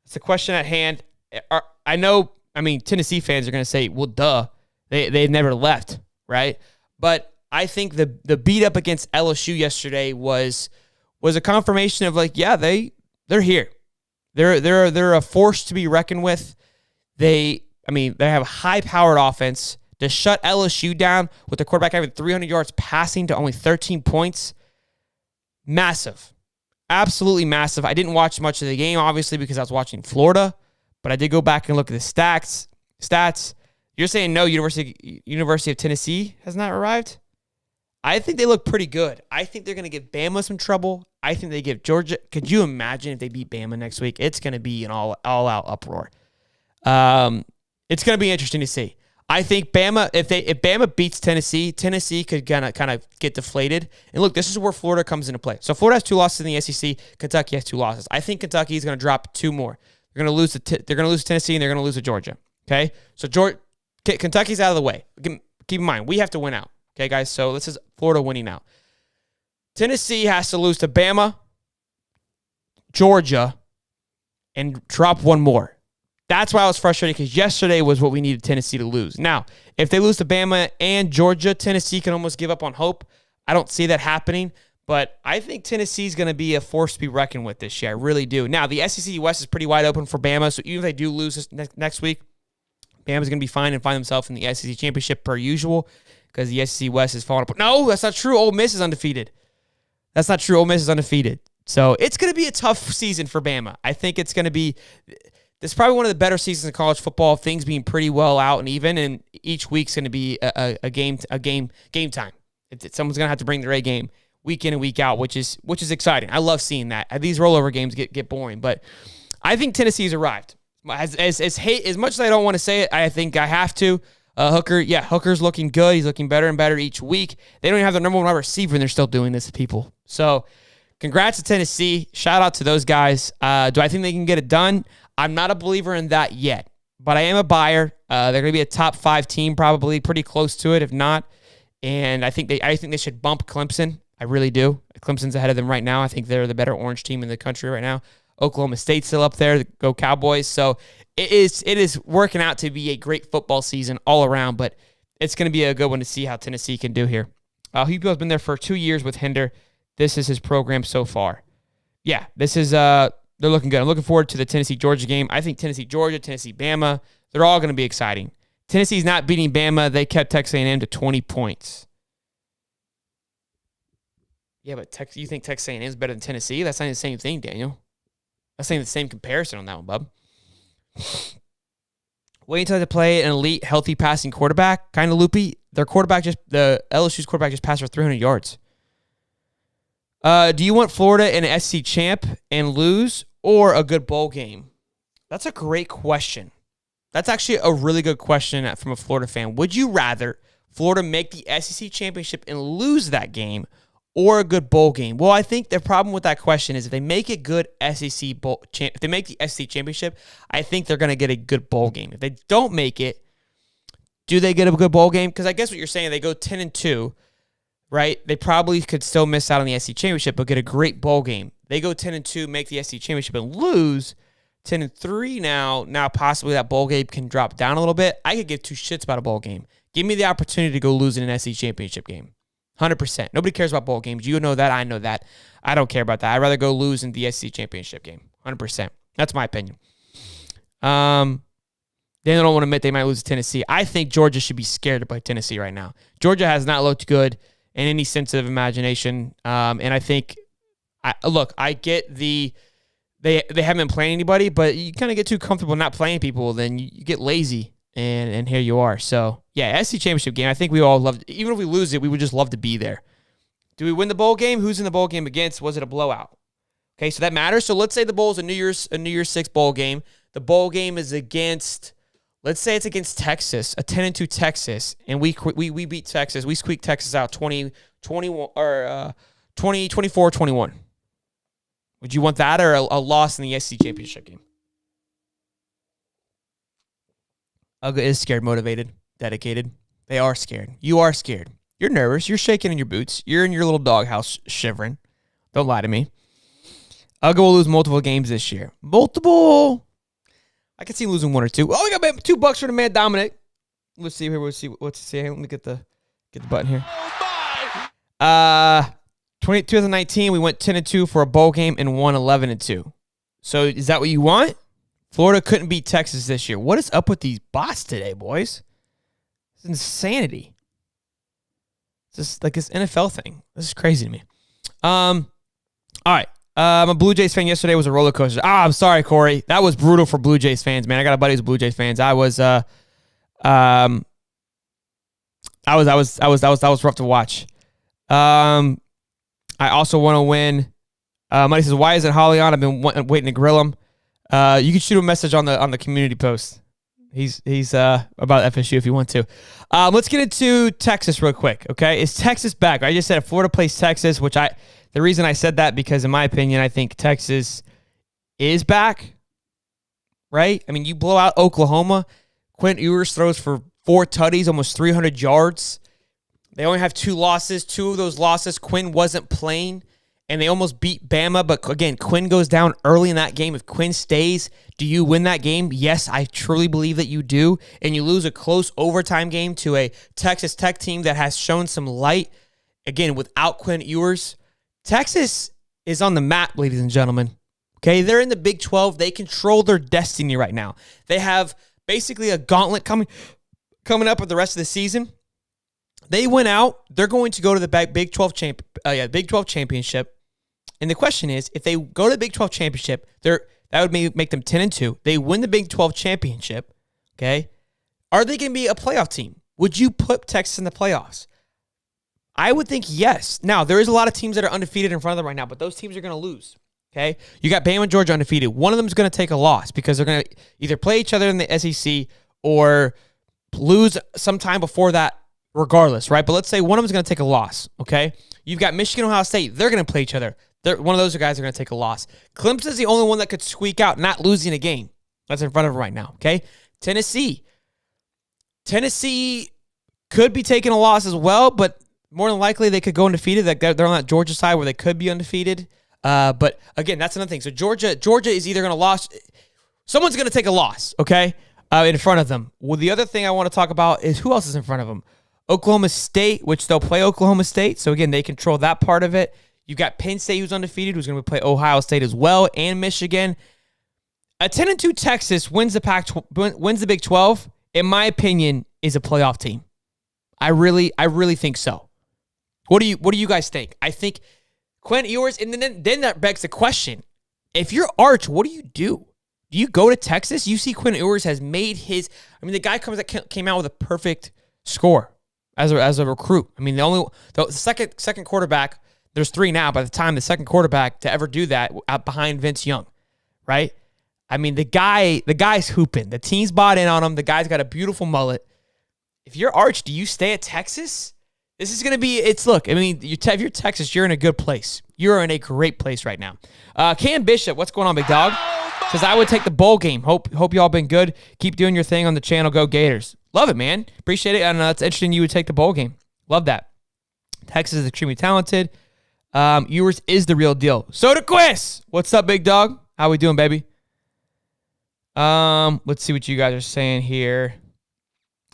It's the question at hand. I mean, Tennessee fans are going to say, well, duh. They've never left, right? But I think the beat up against LSU yesterday was a confirmation of like, yeah, they're here. They're a force to be reckoned with. They have a high-powered offense. To shut LSU down with the quarterback having 300 yards passing to only 13 points, massive. Absolutely massive. I didn't watch much of the game, obviously, because I was watching Florida, but I did go back and look at the stats. You're saying no, University of Tennessee has not arrived? I think they look pretty good. I think they're going to give Bama some trouble. I think they give Georgia. Could you imagine if they beat Bama next week? It's going to be an all-out uproar. It's going to be interesting to see. I think Bama, if Bama beats Tennessee, Tennessee could kind of get deflated. And look, this is where Florida comes into play. So Florida has 2 losses in the SEC. Kentucky has 2 losses. I think Kentucky is going to drop 2 more. They're going to lose to Tennessee and they're going to lose to Georgia. Okay, so Kentucky's out of the way. Keep in mind, we have to win out. Okay, guys. So this is Florida winning out. Tennessee has to lose to Bama, Georgia, and drop 1 more. That's why I was frustrated, because yesterday was what we needed Tennessee to lose. Now, if they lose to Bama and Georgia, Tennessee can almost give up on hope. I don't see that happening, but I think Tennessee's going to be a force to be reckoned with this year. I really do. Now, the SEC West is pretty wide open for Bama, so even if they do lose this next week, Bama's going to be fine and find themselves in the SEC Championship per usual, because the SEC West is falling apart. No, that's not true. Ole Miss is undefeated. That's not true. Ole Miss is undefeated. So it's going to be a tough season for Bama. I think it's going to be... This is probably one of the better seasons in college football, things being pretty well out and even, and each week's going to be a game time. Someone's going to have to bring their A game week in and week out, which is exciting. I love seeing that. These rollover games get boring, but I think Tennessee's arrived. As much as I don't want to say it, I think I have to. Hooker's looking good. He's looking better and better each week. They don't even have their number 1 wide receiver, and they're still doing this to people. So congrats to Tennessee. Shout out to those guys. Do I think they can get it done? I'm not a believer in that yet, but I am a buyer. They're going to be a top 5 team, probably pretty close to it, if not. And I think they should bump Clemson. I really do. Clemson's ahead of them right now. I think they're the better orange team in the country right now. Oklahoma State's still up there. Go Cowboys. So it is working out to be a great football season all around, but it's going to be a good one to see how Tennessee can do here. Hugo's been there for 2 years with Hinder. This is his program so far. Yeah, this is they're looking good. I'm looking forward to the Tennessee-Georgia game. I think Tennessee-Georgia, Tennessee-Bama, they're all going to be exciting. Tennessee's not beating Bama. They kept Texas A&M to 20 points. Yeah, but you think Texas A&M is better than Tennessee? That's not the same thing, Daniel. That's not the same comparison on that one, bub. Wait until they play an elite, healthy passing quarterback. Kind of loopy. The LSU's quarterback just passed for 300 yards. Do you want Florida in an SEC champ and lose, or a good bowl game? That's a great question. That's actually a really good question from a Florida fan. Would you rather Florida make the SEC championship and lose that game, or a good bowl game? Well, I think the problem with that question is if they make a good SEC bowl, if they make the SEC championship, I think they're going to get a good bowl game. If they don't make it, do they get a good bowl game? Because I guess what you're saying, they go 10-2. Right? They probably could still miss out on the SEC championship, but get a great bowl game. They go 10-2, make the SEC championship, and lose 10-3 now. Now possibly that bowl game can drop down a little bit. I could give 2 shits about a bowl game. Give me the opportunity to go lose in an SEC championship game. 100%. Nobody cares about bowl games. You know that. I know that. I don't care about that. I'd rather go lose in the SEC championship game. 100%. That's my opinion. They don't want to admit they might lose to Tennessee. I think Georgia should be scared to play Tennessee right now. Georgia has not looked good in any sense of imagination. And I think, I get they haven't been playing anybody, but you kind of get too comfortable not playing people, then you get lazy, and here you are. So, yeah, SEC championship game, I think we all love, even if we lose it, we would just love to be there. Do we win the bowl game? Who's in the bowl game against? Was it a blowout? Okay, so that matters. So let's say the bowl is a New Year's Six bowl game. The bowl game is against, let's say it's against Texas, a 10-2 Texas, and we beat Texas. We squeaked Texas out 24-21. Would you want that or a loss in the SEC championship game? Uga is scared, motivated, dedicated. They are scared. You are scared. You're nervous. You're shaking in your boots. You're in your little doghouse shivering. Don't lie to me. Uga will lose multiple games this year. Multiple. I can see him losing one or two. Oh, we got $2 for the man Dominic. Let's see here. Let's see what's he saying. Let me get the button here. 2019, we went 10-2 for a bowl game and won 11-2. So is that what you want? Florida couldn't beat Texas this year. What is up with these bots today, boys? It's insanity. It's just like this NFL thing. This is crazy to me. All right. I'm a Blue Jays fan. Yesterday was a roller coaster. I'm sorry, Corey. That was brutal for Blue Jays fans, man. I got a buddy who's Blue Jays fans. That was rough to watch. I also want to win. Money says, "Why isn't Holly on? I've been waiting to grill him." You can shoot a message on the community post. He's about FSU if you want to. Let's get into Texas real quick. Okay, is Texas back? I just said if Florida plays Texas, the reason I said that because in my opinion, I think Texas is back. Right? I mean, you blow out Oklahoma. Quinn Ewers throws for 4 tutties, almost 300 yards. They only have 2 losses. 2 of those losses, Quinn wasn't playing, and they almost beat Bama. But again, Quinn goes down early in that game. If Quinn stays, do you win that game? Yes, I truly believe that you do. And you lose a close overtime game to a Texas Tech team that has shown some light. Again, without Quinn Ewers, Texas is on the map, ladies and gentlemen. Okay, they're in the Big 12. They control their destiny right now. They have basically a gauntlet coming up with the rest of the season. They went out. They're going to go to the Big 12 championship. And the question is, if they go to the Big 12 championship, that would make them 10-2. They win the Big 12 championship. Okay, are they going to be a playoff team? Would you put Texas in the playoffs? I would think yes. Now, there is a lot of teams that are undefeated in front of them right now, but those teams are going to lose. Okay, you got Bama and Georgia undefeated. One of them is going to take a loss because they're going to either play each other in the SEC or lose sometime before that. Regardless, right? But let's say one of them is going to take a loss, okay? You've got Michigan, Ohio State. They're going to play each other. One of those guys are going to take a loss. Clemson is the only one that could squeak out not losing a game. That's in front of them right now, okay? Tennessee could be taking a loss as well, but more than likely they could go undefeated. They're on that Georgia side where they could be undefeated. But again, that's another thing. So Georgia is either going to lose. Someone's going to take a loss, okay, in front of them. Well, the other thing I want to talk about is who else is in front of them. Oklahoma State, which they'll play Oklahoma State. So, again, they control that part of it. You've got Penn State, who's undefeated, who's going to play Ohio State as well, and Michigan. A 10-2 Texas wins the Big 12, in my opinion, is a playoff team. I really think so. What do you guys think? I think Quinn Ewers, and then that begs the question. If you're Arch, what do you do? Do you go to Texas? You see Quinn Ewers has made his – the guy came out with a perfect score. As a recruit. I mean, the second quarterback, there's 3 now, by the time the second quarterback to ever do that out behind Vince Young, right? I mean, the guy's hooping. The team's bought in on him. The guy's got a beautiful mullet. If you're Arch, do you stay at Texas? This is going to be, if you're Texas, you're in a good place. You're in a great place right now. Cam Bishop, what's going on, big dog? Says, I would take the bowl game. Hope y'all been good. Keep doing your thing on the channel. Go Gators. Love it, man. Appreciate it. And it's interesting you would take the bowl game. Love that. Texas is extremely talented. Ewers is the real deal. Soda Quiz. What's up, big dog? How we doing, baby? Let's see what you guys are saying here.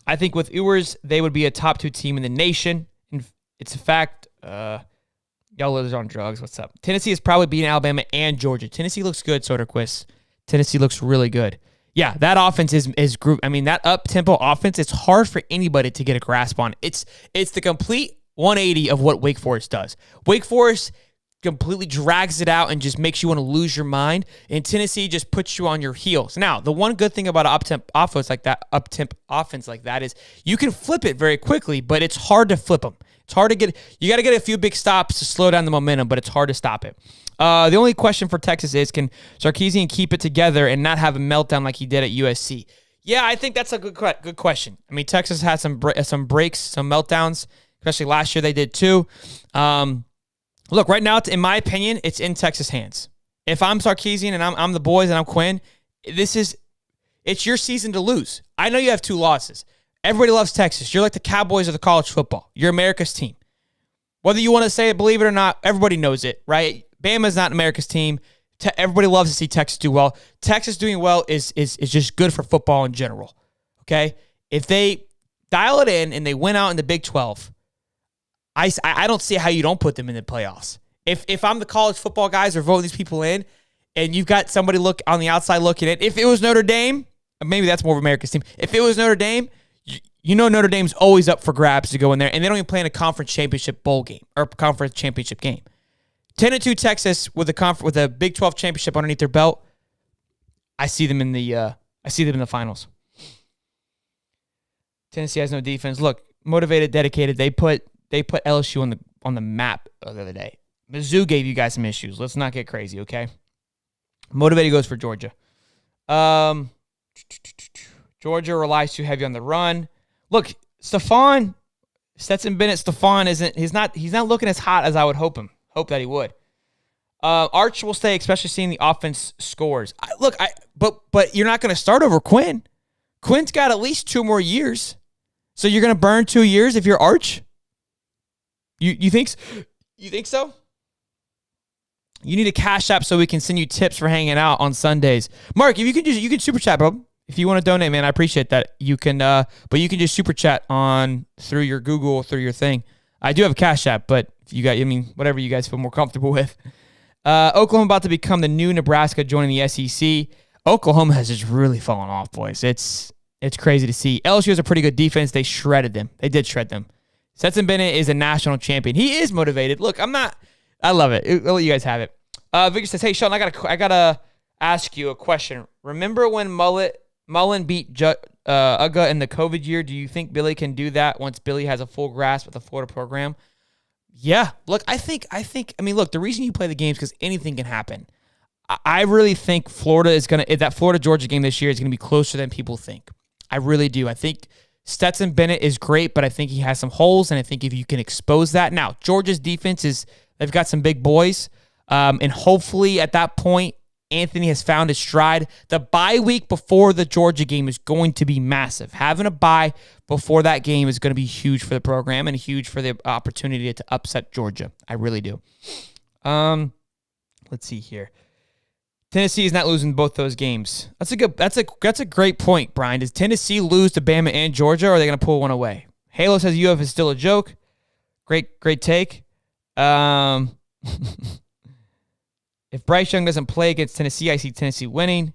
I think with Ewers, they would be a top 2 team in the nation. It's a fact. Y'all lives on drugs. What's up? Tennessee is probably beating Alabama and Georgia. Tennessee looks good, Soderquist. Tennessee looks really good. Yeah, that offense is group. I mean, that up-tempo offense, it's hard for anybody to get a grasp on. It's the complete 180 of what Wake Forest does. Wake Forest completely drags it out and just makes you want to lose your mind. And Tennessee just puts you on your heels. Now, the one good thing about an up-temp offense like that is you can flip it very quickly, but it's hard to flip them. It's hard to get. You got to get a few big stops to slow down the momentum, but it's hard to stop it. The only question for Texas is, can Sarkisian keep it together and not have a meltdown like he did at USC? Yeah, I think that's a good question. I mean, Texas had some breaks, some meltdowns, especially last year they did too. Look, right now, in my opinion, it's in Texas' hands. If I'm Sarkisian and I'm the boys and I'm Quinn, it's your season to lose. I know you have 2 losses. Everybody loves Texas. You're like the Cowboys of the college football. You're America's team. Whether you want to say it, believe it or not, everybody knows it, right? Bama's not America's team. Everybody loves to see Texas do well. Texas doing well is just good for football in general, okay? If they dial it in and they win out in the Big 12, I don't see how you don't put them in the playoffs. If I'm the college football guys or voting these people in, and you've got somebody look on the outside looking at, if it was Notre Dame, maybe that's more of America's team. If it was Notre Dame, you know Notre Dame's always up for grabs to go in there, and they don't even play in a conference championship bowl game or conference championship game. 10-2 Texas with a Big 12 championship underneath their belt. I see them in the finals. Tennessee has no defense. Look, motivated, dedicated. They put LSU on the map the other day. Mizzou gave you guys some issues. Let's not get crazy, okay? Motivated goes for Georgia. Georgia relies too heavy on the run. Look, Stetson Bennett, he's not looking as hot as I would hope that he would. Arch will stay, especially seeing the offense scores. But you're not going to start over Quinn. Quinn's got at least 2 more years. So you're going to burn 2 years if you're Arch? You think so? You need a cash app so we can send you tips for hanging out on Sundays. Mark, if you can super chat, bro. If you want to donate, man, I appreciate that. You can, but you can just super chat through your Google, through your thing. I do have a cash app, but if you got, whatever you guys feel more comfortable with. Oklahoma about to become the new Nebraska joining the SEC. Oklahoma has just really fallen off, boys. It's crazy to see. LSU has a pretty good defense. They shredded them. They did shred them. Stetson Bennett is a national champion. He is motivated. Look, I love it. I'll let you guys have it. Victor says, hey, Sean, I gotta ask you a question. Remember when Mullen beat Uga in the COVID year? Do you think Billy can do that once Billy has a full grasp of the Florida program? Yeah. Look, I think. Look, the reason you play the games is because anything can happen. I really think that Florida-Georgia game this year is going to be closer than people think. I really do. I think Stetson Bennett is great, but I think he has some holes, and I think if you can expose that. Now, Georgia's defense they've got some big boys, and hopefully at that point, Anthony has found his stride. The bye week before the Georgia game is going to be massive. Having a bye before that game is going to be huge for the program and huge for the opportunity to upset Georgia. I really do. Let's see here. Tennessee is not losing both those games. That's a great point, Brian. Does Tennessee lose to Bama and Georgia, or are they going to pull one away? Halo says UF is still a joke. Great take. If Bryce Young doesn't play against Tennessee, I see Tennessee winning.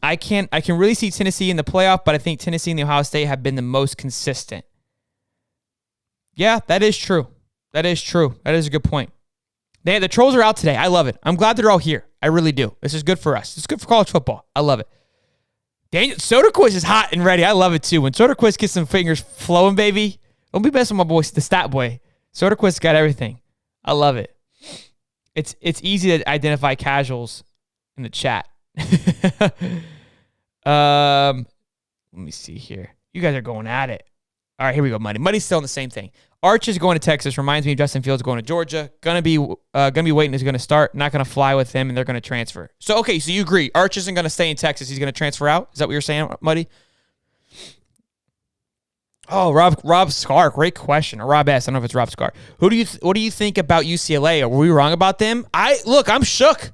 I can really see Tennessee in the playoff, but I think Tennessee and Ohio State have been the most consistent. Yeah, that is true. That is a good point. The trolls are out today. I love it. I'm glad they're all here. I really do. This is good for us. It's good for college football. I love it. Daniel Soderquist is hot and ready. I love it too. When Soderquist gets some fingers flowing, baby, don't be messing with my boy, the stat boy. Soderquist got everything. I love it. It's easy to identify casuals in the chat. Let me see here. You guys are going at it. All right, here we go, Muddy. Muddy's still on the same thing. Arch is going to Texas. Reminds me of Justin Fields going to Georgia. Gonna be waiting. Is going to start. Not going to fly with him, and they're going to transfer. So okay, so you agree? Arch isn't going to stay in Texas. He's going to transfer out. Is that what you're saying, Muddy? Oh, Rob Scar, great question. Or Rob S. I don't know if it's Rob Scar. What do you think about UCLA? Were we wrong about them? I'm shook.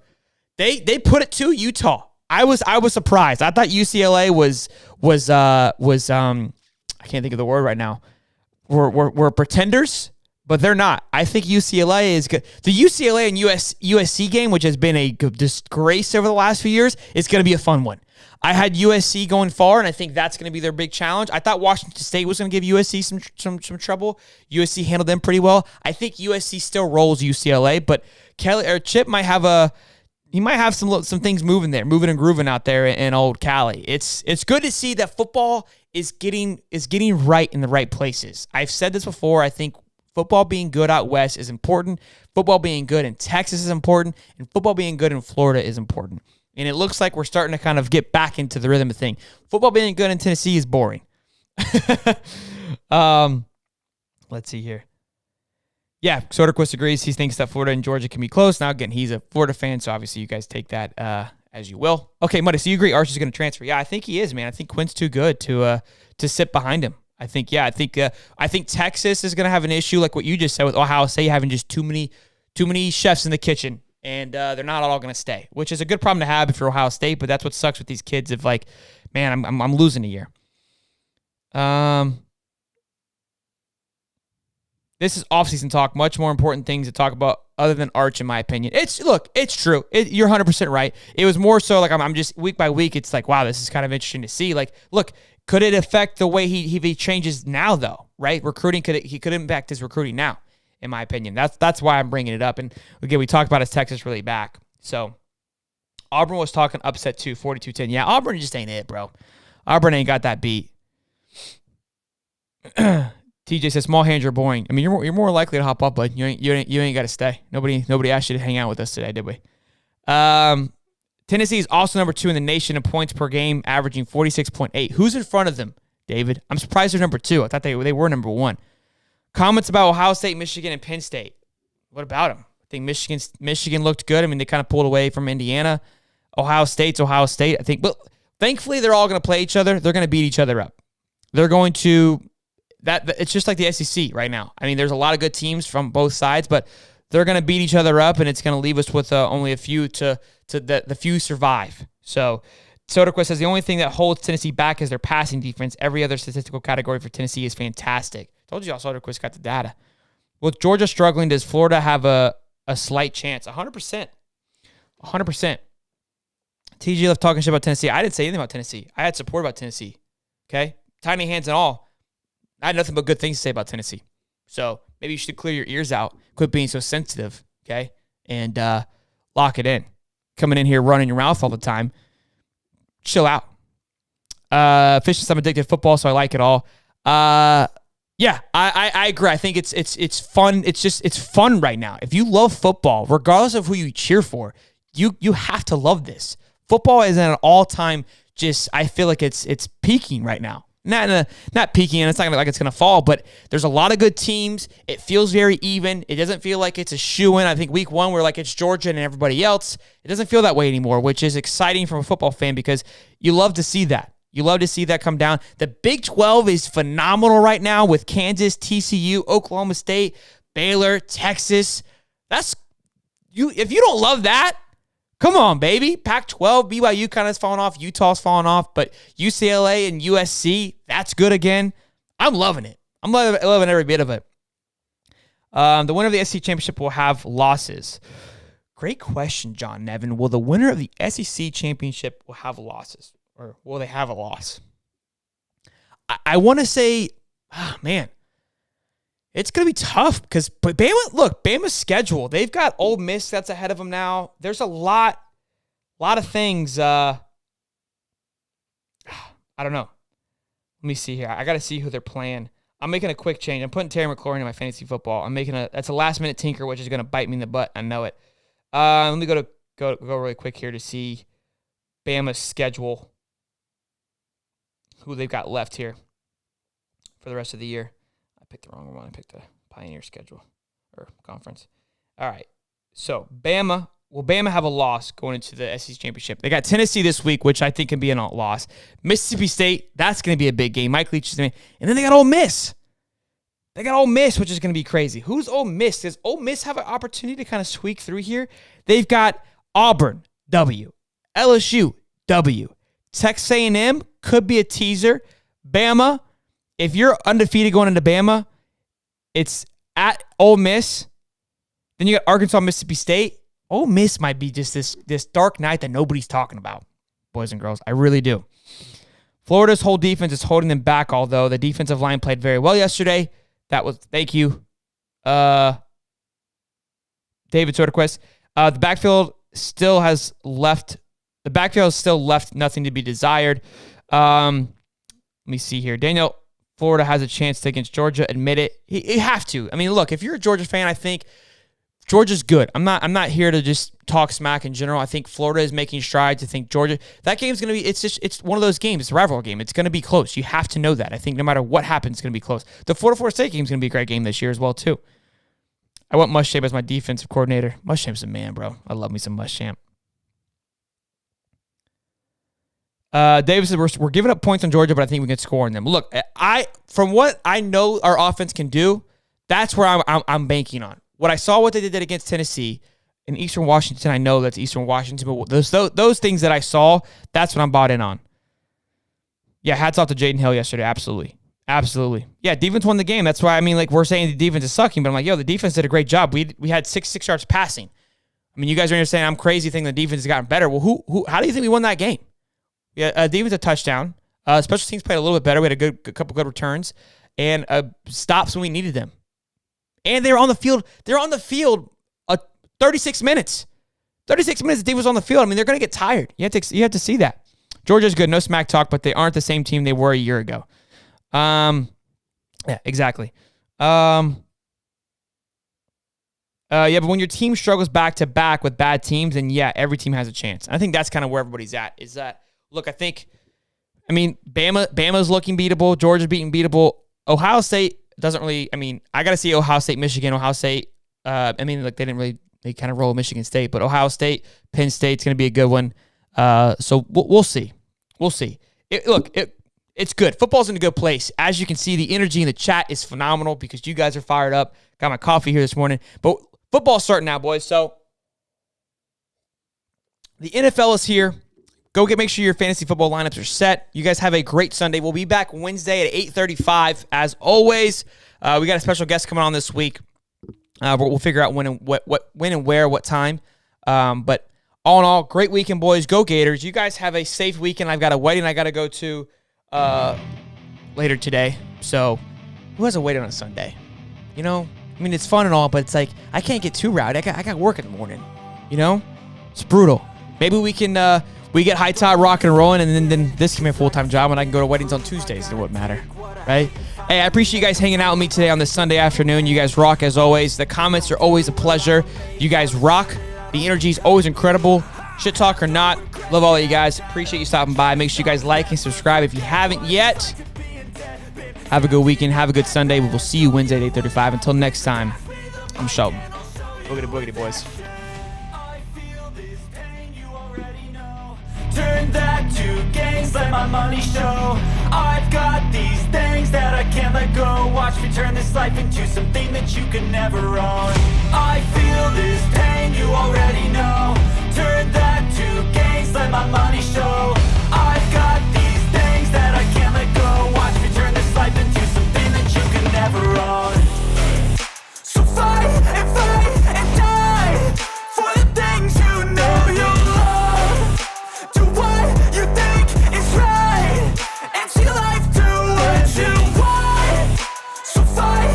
They put it to Utah. I was surprised. I thought UCLA was I can't think of the word right now. Were pretenders. but they're not. I think UCLA is good. The UCLA and USC game, which has been a disgrace over the last few years, is going to be a fun one. I had USC going far, and I think that's going to be their big challenge. I thought Washington State was going to give USC some trouble. USC handled them pretty well. I think USC still rolls UCLA, but Chip might have some things moving and grooving out there in old Cali. It's good to see that football is getting right in the right places. I've said this before. I think football being good out west is important. Football being good in Texas is important, and football being good in Florida is important. And it looks like we're starting to kind of get back into the rhythm of thing. Football being good in Tennessee is boring. Let's see here. Yeah, Soderquist agrees. He thinks that Florida and Georgia can be close. Now, again, he's a Florida fan, so obviously you guys take that as you will. Okay, Muddy, so you agree Arch is going to transfer? Yeah, I think he is, man. I think Quinn's too good to sit behind him. I think Texas is going to have an issue like what you just said with Ohio State having just too many chefs in the kitchen. And they're not all going to stay, which is a good problem to have if you're Ohio State, but that's what sucks with these kids if, like, man, I'm losing a year. This is offseason talk. Much more important things to talk about other than Arch, in my opinion. It's true. You're 100% right. It was more so like I'm just week by week. It's like, wow, this is kind of interesting to see. Like, look, could it affect the way he changes now, though, right? Recruiting, he could impact his recruiting now. In my opinion, that's why I'm bringing it up. And again, we talked about his Texas really back. So Auburn was talking upset too, 42-10. Yeah, Auburn just ain't it, bro. Auburn ain't got that beat. TJ says small hands are boring. I mean, you're more likely to hop up, but you ain't got to stay. Nobody asked you to hang out with us today, did we? Tennessee is also number 2 in the nation in points per game, averaging 46.8. Who's in front of them, David? I'm surprised they're number 2. I thought they were number 1. Comments about Ohio State, Michigan, and Penn State. What about them? I think Michigan looked good. I mean, they kind of pulled away from Indiana. Ohio State's Ohio State, I think. But thankfully, they're all going to play each other. They're going to beat each other up. They're going to it's just like the SEC right now. I mean, there's a lot of good teams from both sides, but they're going to beat each other up, and it's going to leave us with only a few to the few survive. So Soderquist says the only thing that holds Tennessee back is their passing defense. Every other statistical category for Tennessee is fantastic. Told you all Soderquist got the data. With Georgia struggling, does Florida have a slight chance? 100%. 100%. TG left talking shit about Tennessee. I didn't say anything about Tennessee. I had support about Tennessee. Okay? Tiny hands and all. I had nothing but good things to say about Tennessee. So maybe you should clear your ears out. Quit being so sensitive. Okay? And lock it in. Coming in here running your mouth all the time. Chill out. Fish and some addicted football, so I like it all. Yeah, I agree. I think it's fun. It's fun right now. If you love football, regardless of who you cheer for, you have to love this. Football is at an all-time I feel like it's peaking right now. Not peaking, and it's not like it's going to fall, but there's a lot of good teams. It feels very even. It doesn't feel like it's a shoo-in. I think week 1 we're like it's Georgia and everybody else. It doesn't feel that way anymore, which is exciting from a football fan because you love to see that. You love to see that come down. The Big 12 is phenomenal right now with Kansas, TCU, Oklahoma State, Baylor, Texas. If you don't love that, come on, baby. Pac-12, BYU kind of has fallen off. Utah's fallen off. But UCLA and USC, that's good again. I'm loving it. I'm loving every bit of it. The winner of the SEC championship will have losses. Great question, John Nevin. Will the winner of the SEC championship will have losses? Or will they have a loss? I want to say, man, it's going to be tough because Bama's schedule. They've got Ole Miss that's ahead of them now. There's a lot of things. I don't know. Let me see here. I got to see who they're playing. I'm making a quick change. I'm putting Terry McLaurin in my fantasy football. That's a last-minute tinker, which is going to bite me in the butt. I know it. Let me go really quick here to see Bama's schedule. Who they've got left here for the rest of the year. I picked the wrong one. I picked the Pioneer schedule or conference. All right. So Bama have a loss going into the SEC championship? They got Tennessee this week, which I think can be a loss. Mississippi State, that's going to be a big game. Mike Leach is going to, and then they got Ole Miss. Which is going to be crazy. Who's Ole Miss? Does Ole Miss have an opportunity to kind of squeak through here? They've got Auburn, W. LSU, W. Texas A&M could be a teaser. Bama, if you're undefeated going into Bama, it's at Ole Miss. Then you got Arkansas, Mississippi State. Ole Miss might be just this dark night that nobody's talking about, boys and girls. I really do. Florida's whole defense is holding them back, although the defensive line played very well yesterday. Thank you, David Soderquist. The backfield has still left nothing to be desired. Let me see here. Daniel, Florida has a chance to against Georgia. Admit it. You have to. I mean, look, if you're a Georgia fan, I think Georgia's good. I'm not here to just talk smack in general. I think Florida is making strides. I think Georgia, that game's going to be, it's one of those games. It's a rivalry game. It's going to be close. You have to know that. I think no matter what happens, it's going to be close. The Florida State game is going to be a great game this year as well, too. I want Muschamp as my defensive coordinator. Muschamp's a man, bro. I love me some Muschamp. Davis said we're giving up points on Georgia, but I think we can score on them. Look, from what I know our offense can do, that's where I'm banking on. What I saw what they did against Tennessee in Eastern Washington, I know that's Eastern Washington, but those things that I saw, that's what I'm bought in on. Yeah, hats off to Jaden Hill yesterday. Absolutely. Absolutely. Yeah, defense won the game. That's why, I mean, like, we're saying the defense is sucking, but I'm like, yo, the defense did a great job. We had 6 yards passing. I mean, you guys are saying I'm crazy thinking the defense has gotten better. Well, how do you think we won that game? Yeah, defense a touchdown. Special teams played a little bit better. We had a couple good returns and stops when we needed them. And they were on the field. They're on the field 36 minutes. 36 minutes, the defense was on the field. I mean, they're going to get tired. You have to see that. Georgia's good. No smack talk, but they aren't the same team they were a year ago. Yeah, exactly. Yeah, but when your team struggles back to back with bad teams, then yeah, every team has a chance. I think that's kind of where everybody's at. Is that, look, I mean, Bama's looking beatable. Georgia's beatable. Ohio State doesn't really, I mean, I got to see Ohio State, Michigan, Ohio State. I mean, like, they kind of roll Michigan State, but Ohio State, Penn State's going to be a good one. So we'll see. We'll see. It's good. Football's in a good place. As you can see, the energy in the chat is phenomenal because you guys are fired up. Got my coffee here this morning. But football's starting now, boys. So the NFL is here. Make sure your fantasy football lineups are set. You guys have a great Sunday. We'll be back Wednesday at 8:35 as always. We got a special guest coming on this week. We'll figure out when and where, what time. But all in all, great weekend, boys. Go Gators. You guys have a safe weekend. I've got a wedding I got to go to later today. So who has a wedding on a Sunday? You know, I mean, it's fun and all, but it's like I can't get too rowdy. I got work in the morning. You know, it's brutal. Maybe we can we get high top rocking and rolling, and then this can be a full-time job, and I can go to weddings on Tuesdays. It wouldn't matter, right? Hey, I appreciate you guys hanging out with me today on this Sunday afternoon. You guys rock as always. The comments are always a pleasure. You guys rock. The energy is always incredible. Shit talk or not, love all of you guys. Appreciate you stopping by. Make sure you guys like and subscribe if you haven't yet. Have a good weekend. Have a good Sunday. We will see you Wednesday at 8:35. Until next time, I'm Sheldon. Boogity boogity, boys. Turn that to gains, let my money show. I've got these things that I can't let go. Watch me turn this life into something that you can never own. I feel this pain, you already know. Turn that to gains, let my money show. I've got these things that I can't let go. Watch me turn this life into something that you can never own. So fight and die for the things you know you love. Do what you think is right, and see life do what you want. So fight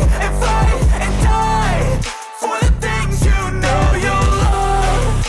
and die for the things you know you love.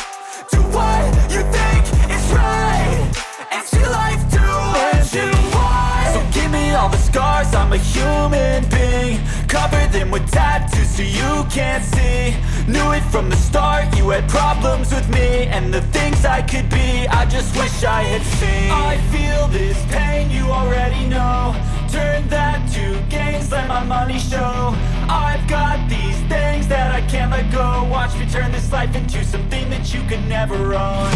Do what you think is right, and see life do what you want. So give me all the scars, I'm a human being. Cover them with tattoos so you can't see. Knew it from the start, you had problems with me and the things I could be, I just wish I had seen. I feel this pain, you already know. Turn that to gains, let my money show. I've got these things that I can't let go. Watch me turn this life into something that you can never own.